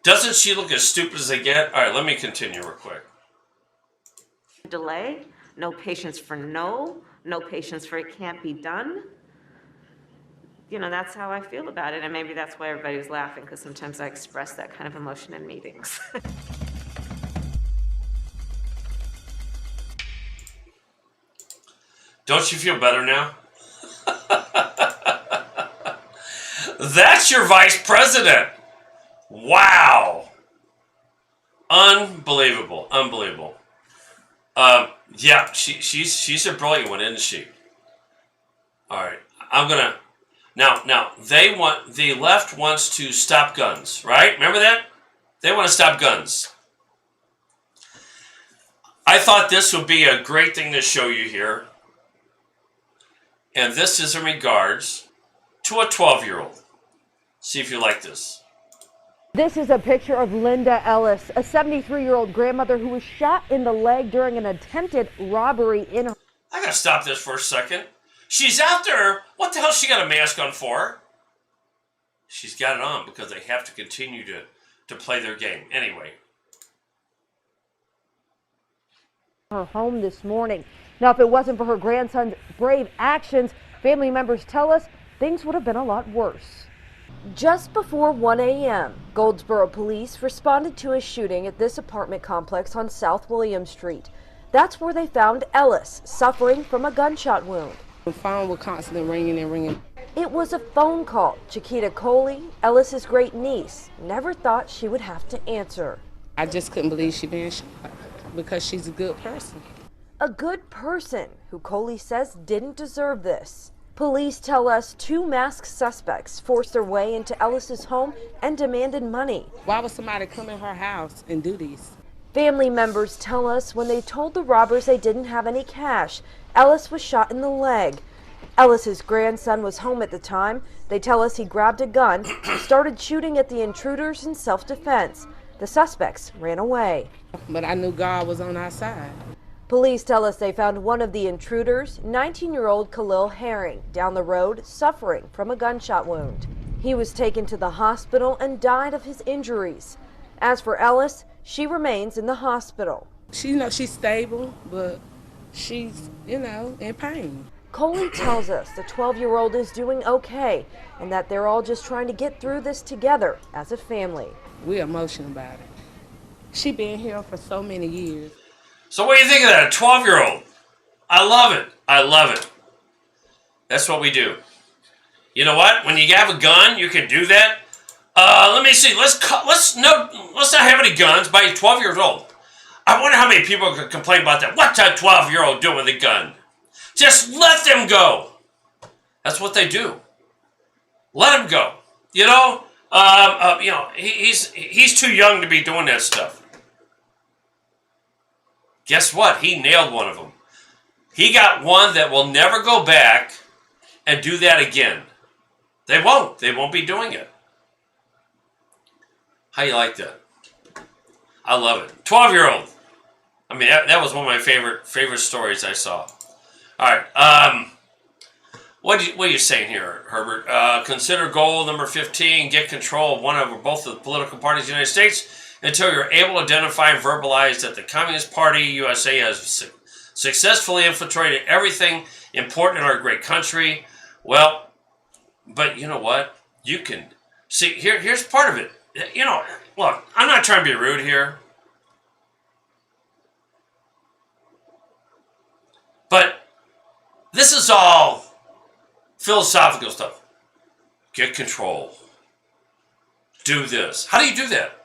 Doesn't she look as stupid as they get? All right, let me continue real quick. Delay, no patience for no patience for it can't be done. You know, that's how I feel about it. And maybe that's why everybody was laughing, because sometimes I express that kind of emotion in meetings. Don't you feel better now? That's your vice president. Wow. Unbelievable. Unbelievable. Yeah, she's a brilliant one, isn't she? All right. I'm going to... Now, the left wants to stop guns, right? Remember that? They want to stop guns. I thought this would be a great thing to show you here. And this is in regards to a 12-year-old. See if you like this. This is a picture of Linda Ellis, a 73-year-old grandmother who was shot in the leg during an attempted robbery in her... I gotta stop this for a second. She's out there. What the hell she got a mask on for? She's got it on because they have to continue to play their game. Anyway. Her home this morning. Now, if it wasn't for her grandson's brave actions, family members tell us things would have been a lot worse. Just before 1 a.m., Goldsboro police responded to a shooting at this apartment complex on South William Street. That's where they found Ellis, suffering from a gunshot wound. The phone was constantly ringing and ringing. It was a phone call. Chiquita Coley, Ellis's great niece, never thought she would have to answer. I just couldn't believe she'd been shot because she's a good person. A good person who Coley says didn't deserve this. Police tell us 2 masked suspects forced their way into Ellis's home and demanded money. Why would somebody come in her house and do this? Family members tell us when they told the robbers they didn't have any cash, Ellis was shot in the leg. Ellis's grandson was home at the time. They tell us he grabbed a gun and started shooting at the intruders in self-defense. The suspects ran away. But I knew God was on our side. Police tell us they found one of the intruders, 19-year-old Khalil Herring, down the road suffering from a gunshot wound. He was taken to the hospital and died of his injuries. As for Ellis, she remains in the hospital. She's stable, but she's, in pain. Coley tells us the 12-year-old is doing okay and that they're all just trying to get through this together as a family. We're emotional about it. She been here for so many years. So what do you think of that? A 12-year-old. I love it. I love it. That's what we do. You know what? When you have a gun, you can do that. Let me see. Let's not have any guns by 12 years old. I wonder how many people could complain about that. What's a 12-year-old doing with a gun? Just let them go. That's what they do. Let him go. You know, he's too young to be doing that stuff. Guess what? He nailed one of them. He got one that will never go back and do that again. They won't. They won't be doing it. How you like that? I love it. 12-year-old. I mean, that was one of my favorite stories I saw. All right. What are you saying here, Herbert? Consider goal number 15, get control of one or both of the political parties in the United States until you're able to identify and verbalize that the Communist Party USA has successfully infiltrated everything important in our great country. Well, but you know what? You can see, here's part of it. You know, look, I'm not trying to be rude here. But this is all philosophical stuff. Get control. Do this. How do you do that?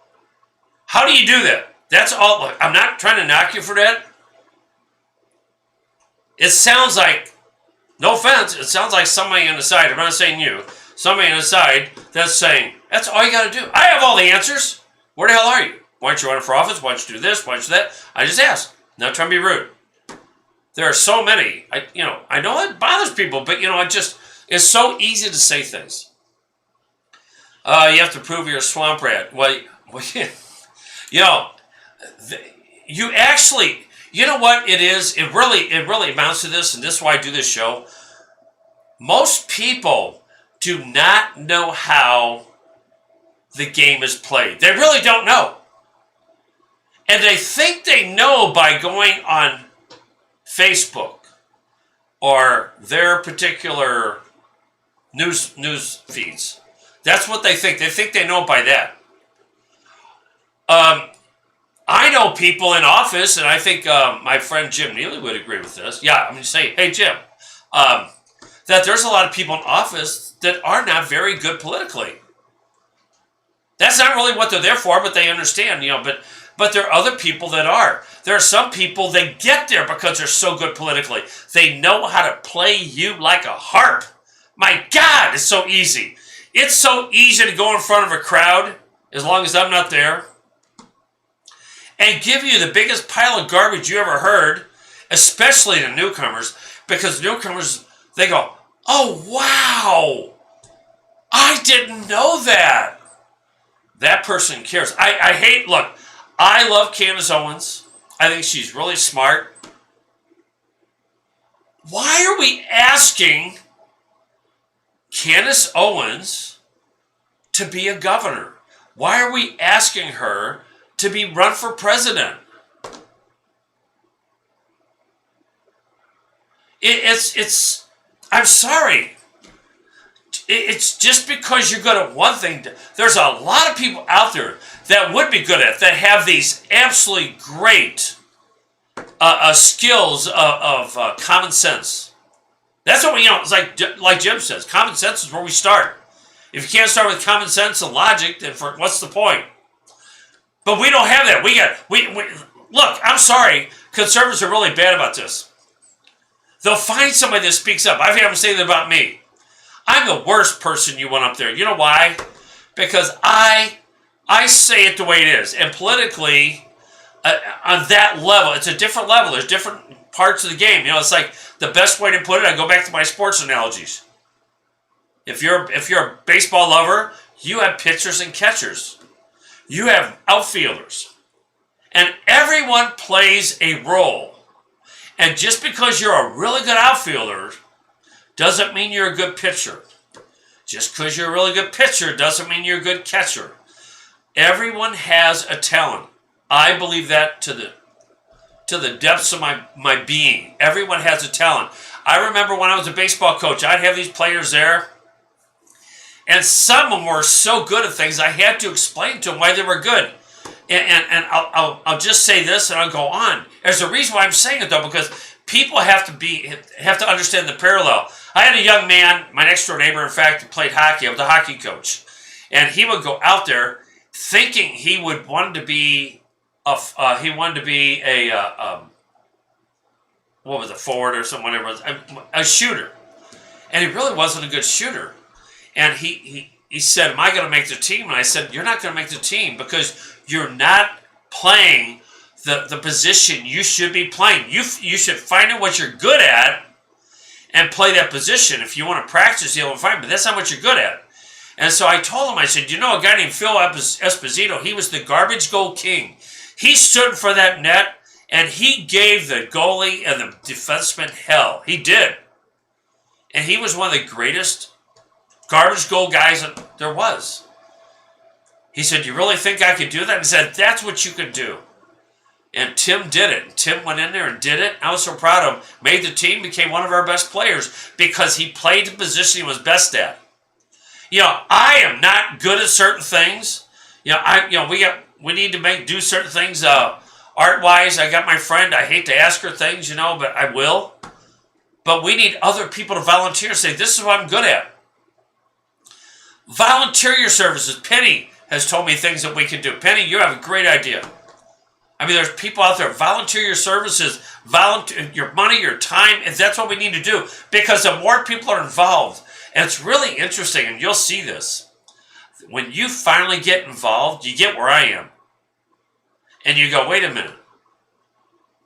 How do you do that? That's all. Look, I'm not trying to knock you for that. It sounds like, no offense, it sounds like somebody on the side, I'm not saying you, somebody on the side that's saying, that's all you got to do. I have all the answers. Where the hell are you? Why don't you run for office? Why don't you do this? Why don't you do that? I just ask. Not trying to be rude. There are so many. I know it bothers people, but it's so easy to say things. You have to prove you're a swamp rat. Well, you actually, you know what it is? It really amounts to this, and this is why I do this show. Most people do not know how the game is played. They really don't know. And they think they know by going on Facebook or their particular news feeds. That's what they think. They think they know by that. I know people in office, and I think my friend Jim Neely would agree with this. Yeah, I'm going to say, hey, Jim, that there's a lot of people in office that are not very good politically. That's not really what they're there for, but they understand, but there are other people that are. There are some people that get there because they're so good politically. They know how to play you like a harp. My God, it's so easy. It's so easy to go in front of a crowd, as long as I'm not there, and give you the biggest pile of garbage you ever heard, especially the newcomers, because newcomers, they go, oh, wow, I didn't know that. That person cares. I love Candace Owens. I think she's really smart. Why are we asking Candace Owens to be a governor? Why are we asking her to be run for president? I'm sorry. It's just because you're good at one thing. There's a lot of people out there that would be good at it, that have these absolutely great skills of common sense. That's what it's like Jim says, common sense is where we start. If you can't start with common sense and logic, then what's the point? But we don't have that. Look, I'm sorry, conservatives are really bad about this. They'll find somebody that speaks up. I've had them say that about me. I'm the worst person you want up there. You know why? Because I say it the way it is. And politically, on that level, it's a different level. There's different parts of the game. It's like the best way to put it, I go back to my sports analogies. If you're a baseball lover, you have pitchers and catchers. You have outfielders. And everyone plays a role. And just because you're a really good outfielder doesn't mean you're a good pitcher. Just because you're a really good pitcher doesn't mean you're a good catcher. Everyone has a talent. I believe that to the depths of my being. Everyone has a talent. I remember when I was a baseball coach, I'd have these players there, and some of them were so good at things, I had to explain to them why they were good. And I'll just say this, and I'll go on. There's a reason why I'm saying it, though, because people have to understand the parallel. I had a young man, my next door neighbor, in fact, who played hockey. I was a hockey coach. And he would go out there thinking he would want to be what was it, forward or something, whatever it was, a shooter. And he really wasn't a good shooter. And he said, am I going to make the team? And I said, you're not going to make the team because you're not playing the position you should be playing. You should find out what you're good at and play that position. If you want to practice, you'll find, but that's not what you're good at. And so I told him, I said, you know a guy named Phil Esposito, he was the garbage goal king. He stood for that net, and he gave the goalie and the defenseman hell. He did. And he was one of the greatest garbage goal guys that there was. He said, you really think I could do that? And he said, that's what you could do. And Tim did it. Tim went in there and did it. I was so proud of him. Made the team, became one of our best players because he played the position he was best at. You know, I am not good at certain things. You know, we need to do certain things art-wise. I got my friend. I hate to ask her things, you know, but I will. But we need other people to volunteer and say, this is what I'm good at. Volunteer your services. Penny has told me things that we can do. Penny, you have a great idea. I mean, there's people out there. Volunteer your services, volunteer your money, your time, and that's what we need to do. Because the more people are involved, and it's really interesting, and you'll see this. When you finally get involved, you get where I am. And you go, wait a minute.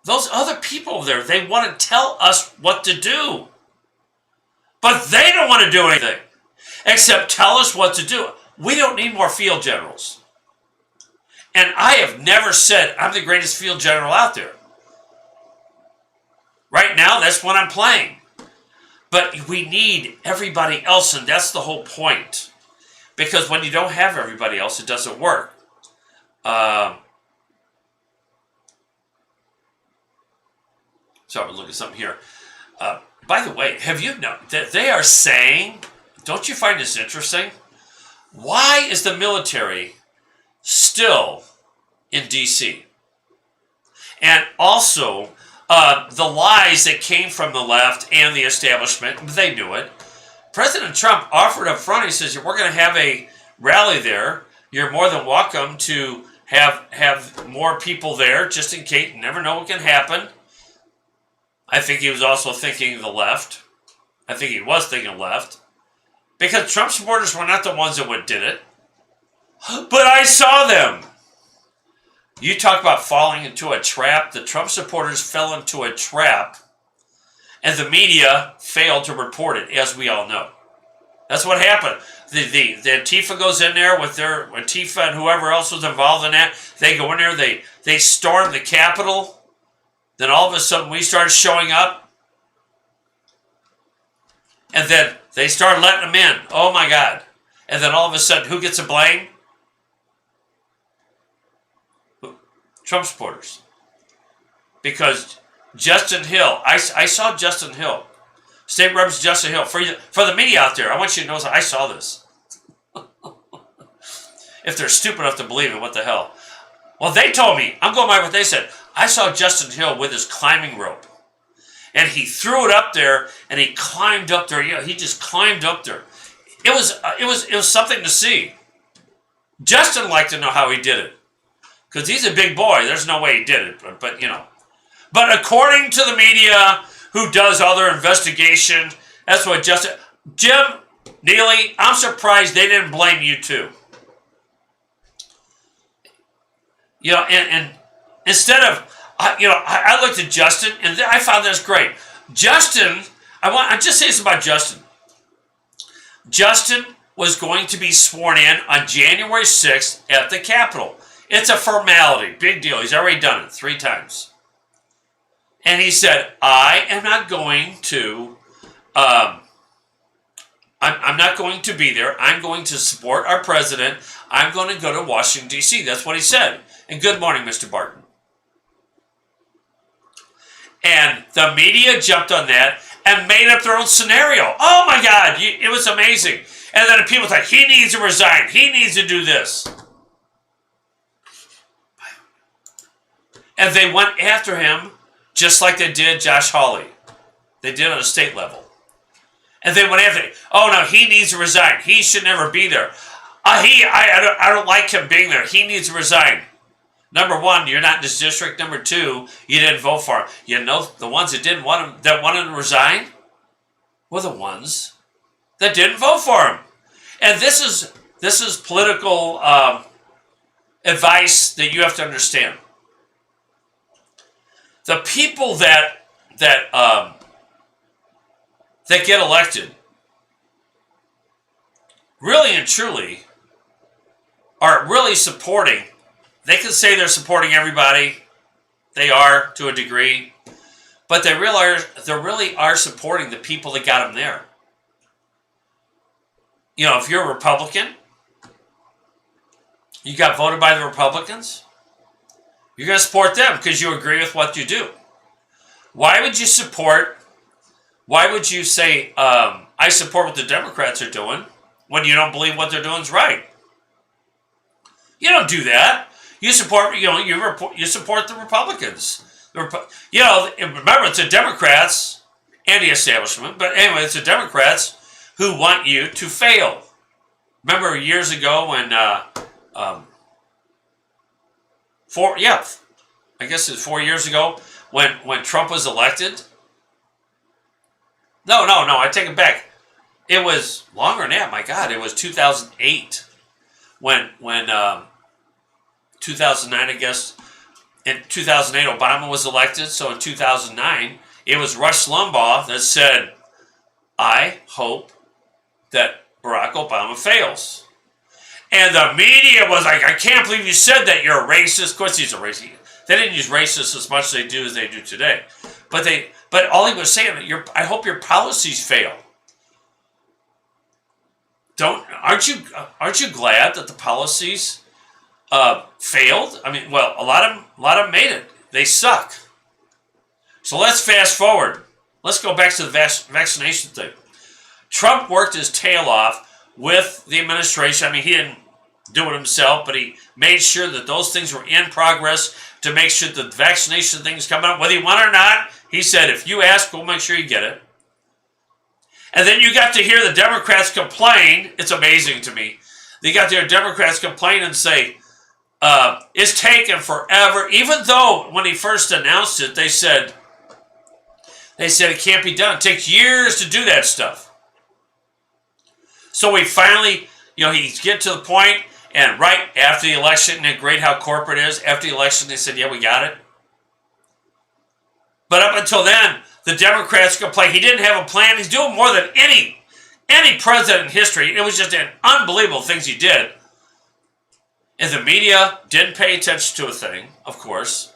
Those other people over there, they want to tell us what to do. But they don't want to do anything except tell us what to do. We don't need more field generals. And I have never said I'm the greatest field general out there. Right now, that's what I'm playing. But we need everybody else, and that's the whole point. Because when you don't have everybody else, it doesn't work. So I'm looking at something here. By the way, have you known that they are saying, don't you find this interesting? Why is the military still in D.C.? And also, the lies that came from the left and the establishment, they knew it. President Trump offered up front, he says, we're going to have a rally there. You're more than welcome to have more people there, just in case. You never know what can happen. I think he was also thinking the left. I think he was thinking left. Because Trump supporters were not the ones that did it. But I saw them. You talk about falling into a trap. The Trump supporters fell into a trap. And the media failed to report it, as we all know. That's what happened. The Antifa goes in there with their Antifa and whoever else was involved in that. They go in there, they storm the Capitol. Then all of a sudden we started showing up. And then they started letting them in. Oh my God. And then all of a sudden, who gets the blame? Trump supporters. Because Justin Hill, I saw Justin Hill. State Representative Justin Hill. For the media out there, I want you to know I saw this. If they're stupid enough to believe it, what the hell? Well, they told me, I'm going by what they said. I saw Justin Hill with his climbing rope. And he threw it up there, and he climbed up there. Yeah, he just climbed up there. It was something to see. Justin liked to know how he did it. Because he's a big boy. There's no way he did it. But you know. But according to the media, who does all their investigation, that's what Justin... Jim Neely, I'm surprised they didn't blame you too. You know, and instead of... I looked at Justin, and I found this great. Justin, I just say this about Justin. Justin was going to be sworn in on January 6th at the Capitol. It's a formality, big deal. He's already done it 3 times. And he said, I am not going to, I'm not going to be there. I'm going to support our president. I'm going to go to Washington, D.C. That's what he said. And good morning, Mr. Barton. And the media jumped on that and made up their own scenario. Oh my God, it was amazing. And then people thought, he needs to resign. He needs to do this. And they went after him just like they did Josh Hawley. They did on a state level. And then when Anthony, oh no, he needs to resign. He should never be there. I don't like him being there. He needs to resign. Number one, you're not in his district. Number two, you didn't vote for him. You know, the ones that didn't want him, that wanted him to resign, were the ones that didn't vote for him. And this is political advice that you have to understand. The people that get elected, really and truly, are really supporting. They can say they're supporting everybody. They are to a degree, but they really are supporting the people that got them there. You know, if you're a Republican, you got voted by the Republicans, you're going to support them because you agree with what you do. Why would you say, I support what the Democrats are doing when you don't believe what they're doing is right? You don't do that. You support, you support the Republicans. Remember, it's the Democrats and the establishment, but anyway, it's the Democrats who want you to fail. Remember years ago when, I guess it was 4 years ago when Trump was elected. No, I take it back. It was longer than that. My God, it was 2008 when 2009, I guess. In 2008, Obama was elected. So in 2009, it was Rush Limbaugh that said, I hope that Barack Obama fails. And the media was like, I can't believe you said that. You're a racist. Of course he's a racist. They didn't use racist as much as they do today. But all he was saying, I hope your policies fail. Aren't you glad that the policies failed? I mean, well, a lot of them made it. They suck. So let's fast forward. Let's go back to the vaccination thing. Trump worked his tail off with the administration. I mean, he didn't do it himself, but he made sure that those things were in progress to make sure the vaccination things come out. Whether you want it or not, he said, if you ask, we'll make sure you get it. And then you got to hear the Democrats complain. It's amazing to me. They got to hear Democrats complain and say, it's taken forever. Even though when he first announced it, they said it can't be done. It takes years to do that stuff. So we finally, he's getting to the point, and right after the election, isn't it great how corporate is? After the election, they said, yeah, we got it. But up until then, the Democrats complained he didn't have a plan. He's doing more than any president in history. It was just an unbelievable things he did. And the media didn't pay attention to a thing, of course.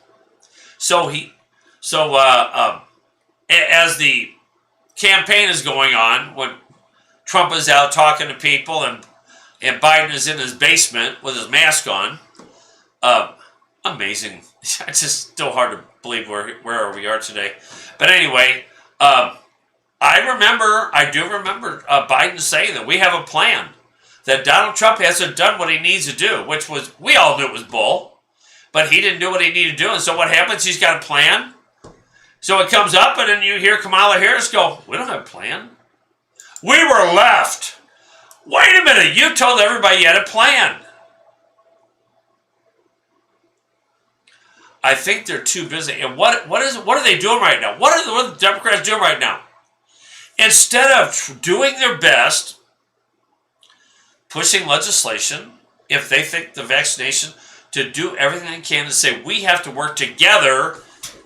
As the campaign is going on, when Trump is out talking to people and Biden is in his basement with his mask on, amazing. It's just still hard to believe where we are today. But anyway, I do remember Biden saying that we have a plan. That Donald Trump hasn't done what he needs to do, which was, we all knew it was bull, but he didn't do what he needed to do. And so what happens? He's got a plan. So it comes up, and then you hear Kamala Harris go, we don't have a plan. We were left. Wait a minute, you told everybody you had a plan. I think they're too busy. And what are they doing right now? What are the Democrats doing right now? Instead of doing their best, pushing legislation, if they think the vaccination, to do everything they can to say, we have to work together.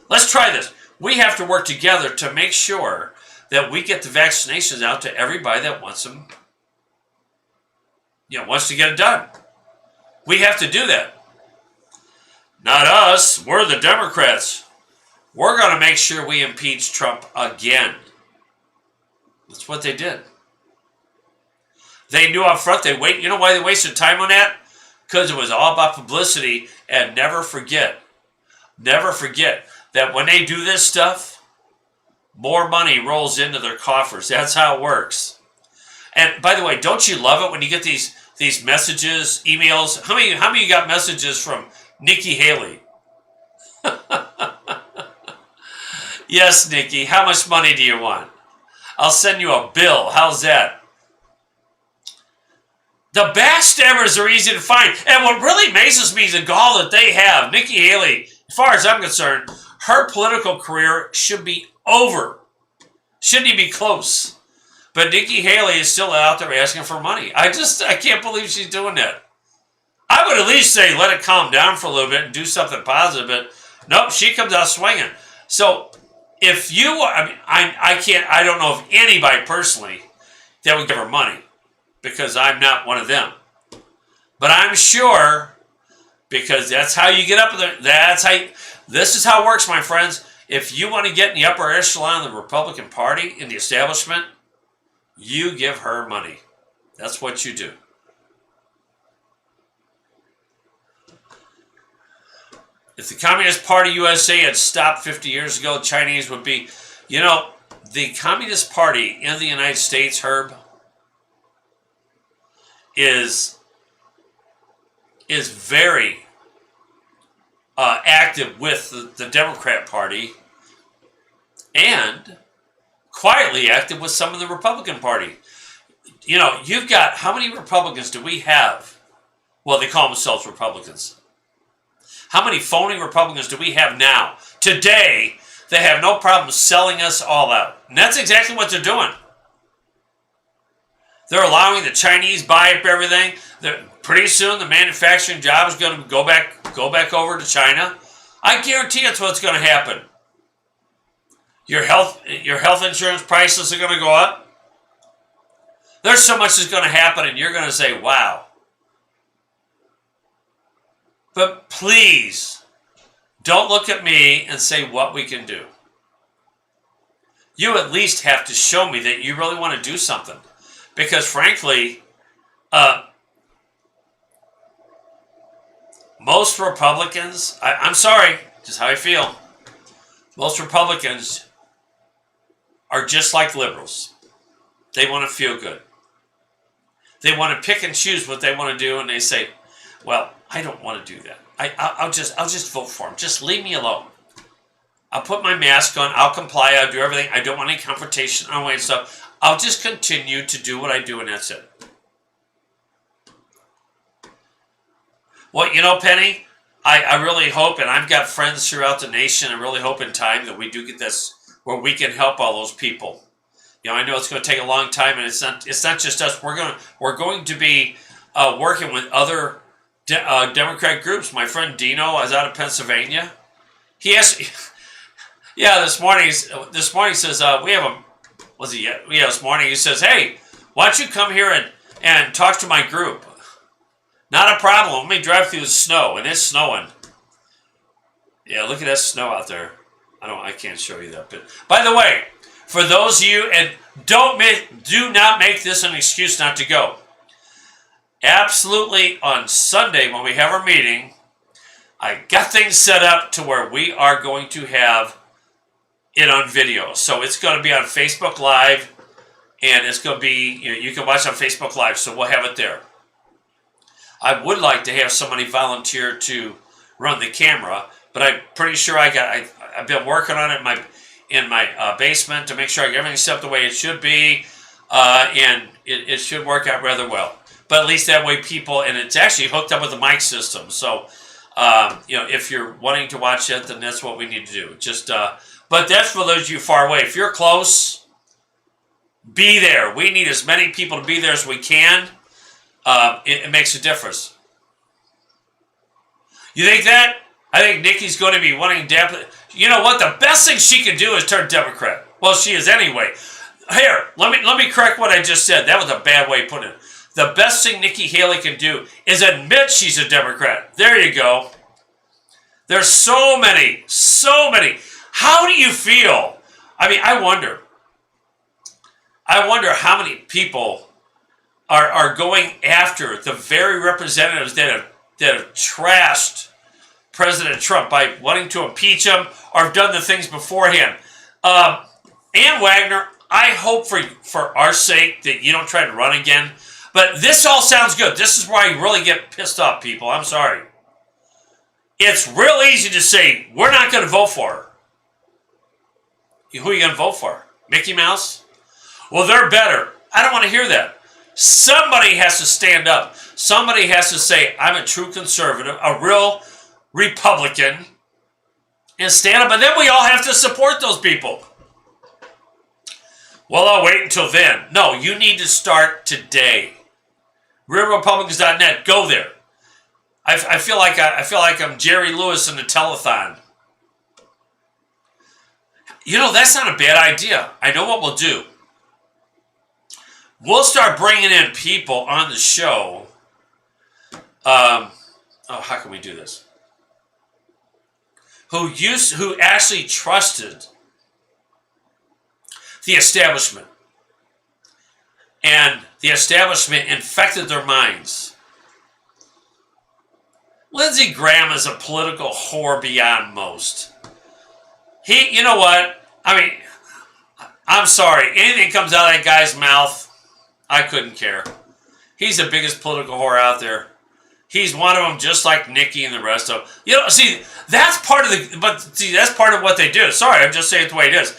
Let's try this. We have to work together to make sure that we get the vaccinations out to everybody that wants them, wants to get it done. We have to do that. Not us. We're the Democrats. We're going to make sure we impeach Trump again. That's what they did. They knew up front. You know why they wasted time on that? Because it was all about publicity. And never forget that when they do this stuff, more money rolls into their coffers. That's how it works. And by the way, don't you love it when you get these messages, emails? How many of you got messages from Nikki Haley? Yes, Nikki. How much money do you want? I'll send you a bill. How's that? The backstabbers are easy to find. And what really amazes me is the gall that they have. Nikki Haley, as far as I'm concerned, her political career should be over. Shouldn't even be close. But Nikki Haley is still out there asking for money. I can't believe she's doing that. I would at least say let it calm down for a little bit and do something positive. But nope, she comes out swinging. So if you, I don't know of anybody personally that would give her money, because I'm not one of them. But I'm sure, because that's how you get up there. This is how it works, my friends. If you want to get in the upper echelon of the Republican Party, in the establishment, you give her money. That's what you do. If the Communist Party USA had stopped 50 years ago, the Chinese would be, the Communist Party in the United States, Herb, is very active with the Democrat Party and quietly active with some of the Republican Party. You've got, how many Republicans do we have? Well, they call themselves Republicans. How many phony Republicans do we have now? Today, they have no problem selling us all out. And that's exactly what they're doing. They're allowing the Chinese buy up everything. Pretty soon, the manufacturing job is going to go back over to China. I guarantee that's what's going to happen. Your health insurance prices are going to go up. There's so much that's going to happen, and you're going to say, wow. But please, don't look at me and say what we can do. You at least have to show me that you really want to do something. Because frankly, most Republicans, I'm sorry, just how I feel, most Republicans are just like liberals. They want to feel good. They want to pick and choose what they want to do, and they say, well, I don't want to do that. I'll just vote for him. Just leave me alone. I'll put my mask on. I'll comply. I'll do everything. I don't want any confrontation. I don't want any stuff. I'll just continue to do what I do, and that's it. Well, Penny, I really hope, and I've got friends throughout the nation, I really hope in time that we do get this where we can help all those people. I know it's going to take a long time, and it's not just us. We're going to be working with other Democrat groups. My friend Dino is out of Pennsylvania. He asked, this morning he says, this morning he says, hey, why don't you come here and talk to my group? Not a problem. Let me drive through the snow, and it's snowing. Yeah, look at that snow out there. I can't show you that. But by the way, for those of you, and do not make this an excuse not to go. Absolutely, on Sunday when we have our meeting, I got things set up to where we are going to have it on video. So it's going to be on Facebook Live, and it's going to be, you can watch on Facebook Live, so we'll have it there. I would like to have somebody volunteer to run the camera, but I'm pretty sure I've been working on it in my basement to make sure I get everything set up the way it should be, and it should work out rather well. But at least that way people, and it's actually hooked up with the mic system. So, if you're wanting to watch it, then that's what we need to do. But that's for those of you far away. If you're close, be there. We need as many people to be there as we can. It makes a difference. You think that? I think Nikki's going to be wanting You know what? The best thing she can do is turn Democrat. Well, she is anyway. Here, let me correct what I just said. That was a bad way of putting it. The best thing Nikki Haley can do is admit she's a Democrat. There you go. There's so many. How do you feel? I wonder how many people are going after the very representatives that have trashed President Trump by wanting to impeach him or have done the things beforehand. Ann Wagner, I hope for our sake that you don't try to run again. But this all sounds good. This is where I really get pissed off, people. I'm sorry. It's real easy to say, we're not going to vote for her. Who are you going to vote for? Mickey Mouse? Well, they're better. I don't want to hear that. Somebody has to stand up. Somebody has to say, I'm a true conservative, a real Republican, and stand up. And then we all have to support those people. Well, I'll wait until then. No, you need to start today. RealRepublicans.net. Go there. I feel like I'm Jerry Lewis in the telethon. You know, that's not a bad idea. I know what we'll do. We'll start bringing in people on the show. How can we do this? Who actually trusted the establishment. And the establishment infected their minds. Lindsey Graham is a political whore beyond most. You know what? I mean, I'm sorry. Anything comes out of that guy's mouth, I couldn't care. He's the biggest political whore out there. He's one of them, just like Nikki and the rest of them. You know, see, that's part of what they do. Sorry, I'm just saying it the way it is.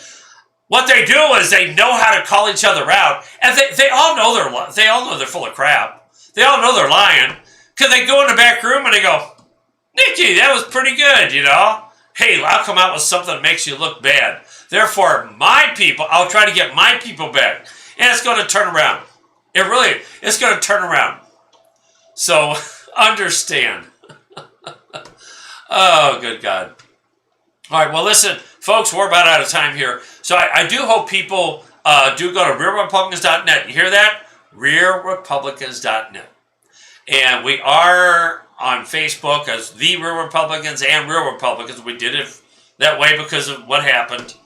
What they do is they know how to call each other out, and they all know they're full of crap. They all know they're lying, because they go in the back room and they go, Nikki, that was pretty good, you know. Hey, I'll come out with something that makes you look bad. Therefore, my people, I'll try to get my people back, and it's going to turn around. It's going to turn around. So, understand. Oh, good God. All right, well, listen, folks, we're about out of time here. So I do hope people do go to RealRepublicans.net. You hear that? RealRepublicans.net. And we are on Facebook as The Real Republicans and Real Republicans. We did it that way because of what happened.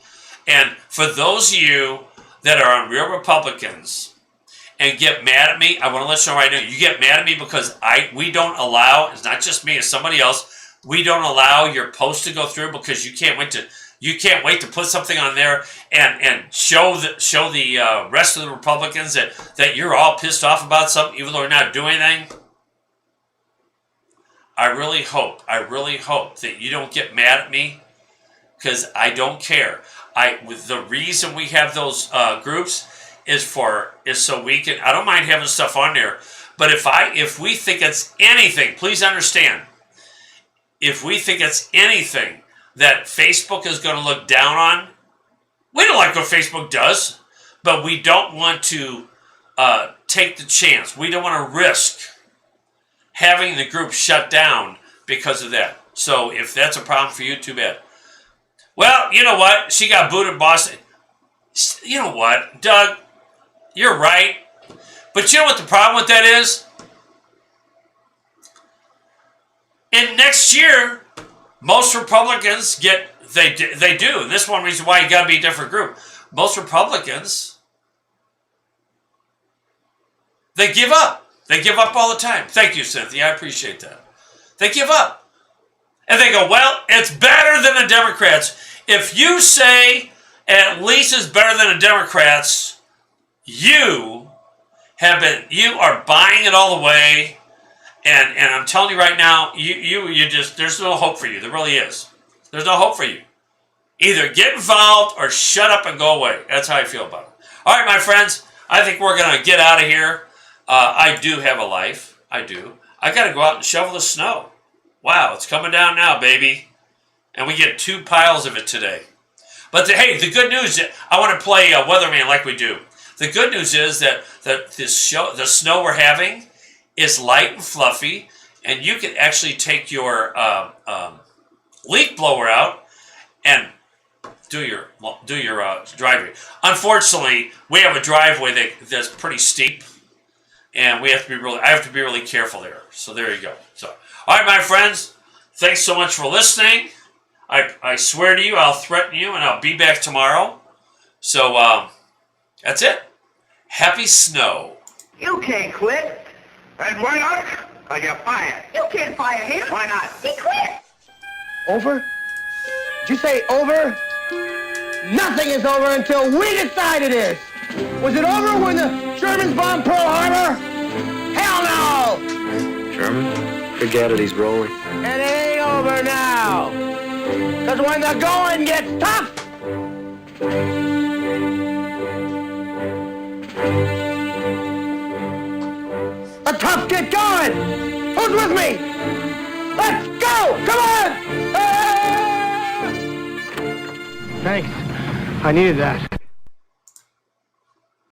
And for those of you that are on Real Republicans and get mad at me, I want to let you know right now, you get mad at me because we don't allow, it's not just me, it's somebody else, we don't allow your post to go through because you can't wait to put something on there and show the rest of the Republicans that you're all pissed off about something even though you're not doing anything. I really hope that you don't get mad at me because I don't care. The reason we have those groups is so we can. I don't mind having stuff on there, but if we think it's anything, please understand. If we think it's anything that Facebook is going to look down on, we don't like what Facebook does, but we don't want to take the chance. We don't want to risk having the group shut down because of that. So if that's a problem for you, too bad. Well, you know what? She got booted in Boston. You know what, Doug? You're right. But you know what the problem with that is? In next year, most Republicans they do. And this is one reason why you got to be a different group. Most Republicans, they give up. They give up all the time. Thank you, Cynthia. I appreciate that. They give up. And they go, well, it's better than the Democrats. If you say at least it's better than the Democrats, you are buying it all the way. And I'm telling you right now, you just, there's no hope for you. There really is. There's no hope for you. Either get involved or shut up and go away. That's how I feel about it. All right, my friends, I think we're going to get out of here. I do have a life. I do. I got to go out and shovel the snow. Wow, it's coming down now, baby. And we get 2 piles of it today. But hey, the good news, I want to play Weatherman like we do. The good news is that the snow we're having is light and fluffy, and you can actually take your leaf blower out and do your driveway. Unfortunately, we have a driveway that's pretty steep, and I have to be really careful there. So there you go. So, all right, my friends, thanks so much for listening. I swear to you, I'll threaten you, and I'll be back tomorrow. So that's it. Happy snow. You can't quit. And why not? Because you're fired. You can't fire him. Why not? He quit. Over? Did you say over? Nothing is over until we decide it is. Was it over when the Germans bombed Pearl Harbor? Hell no! German? Forget it, he's rolling. It ain't over now. Because when the going gets tough, Let's get going! Who's with me? Let's go! Come on! Thanks. I needed that.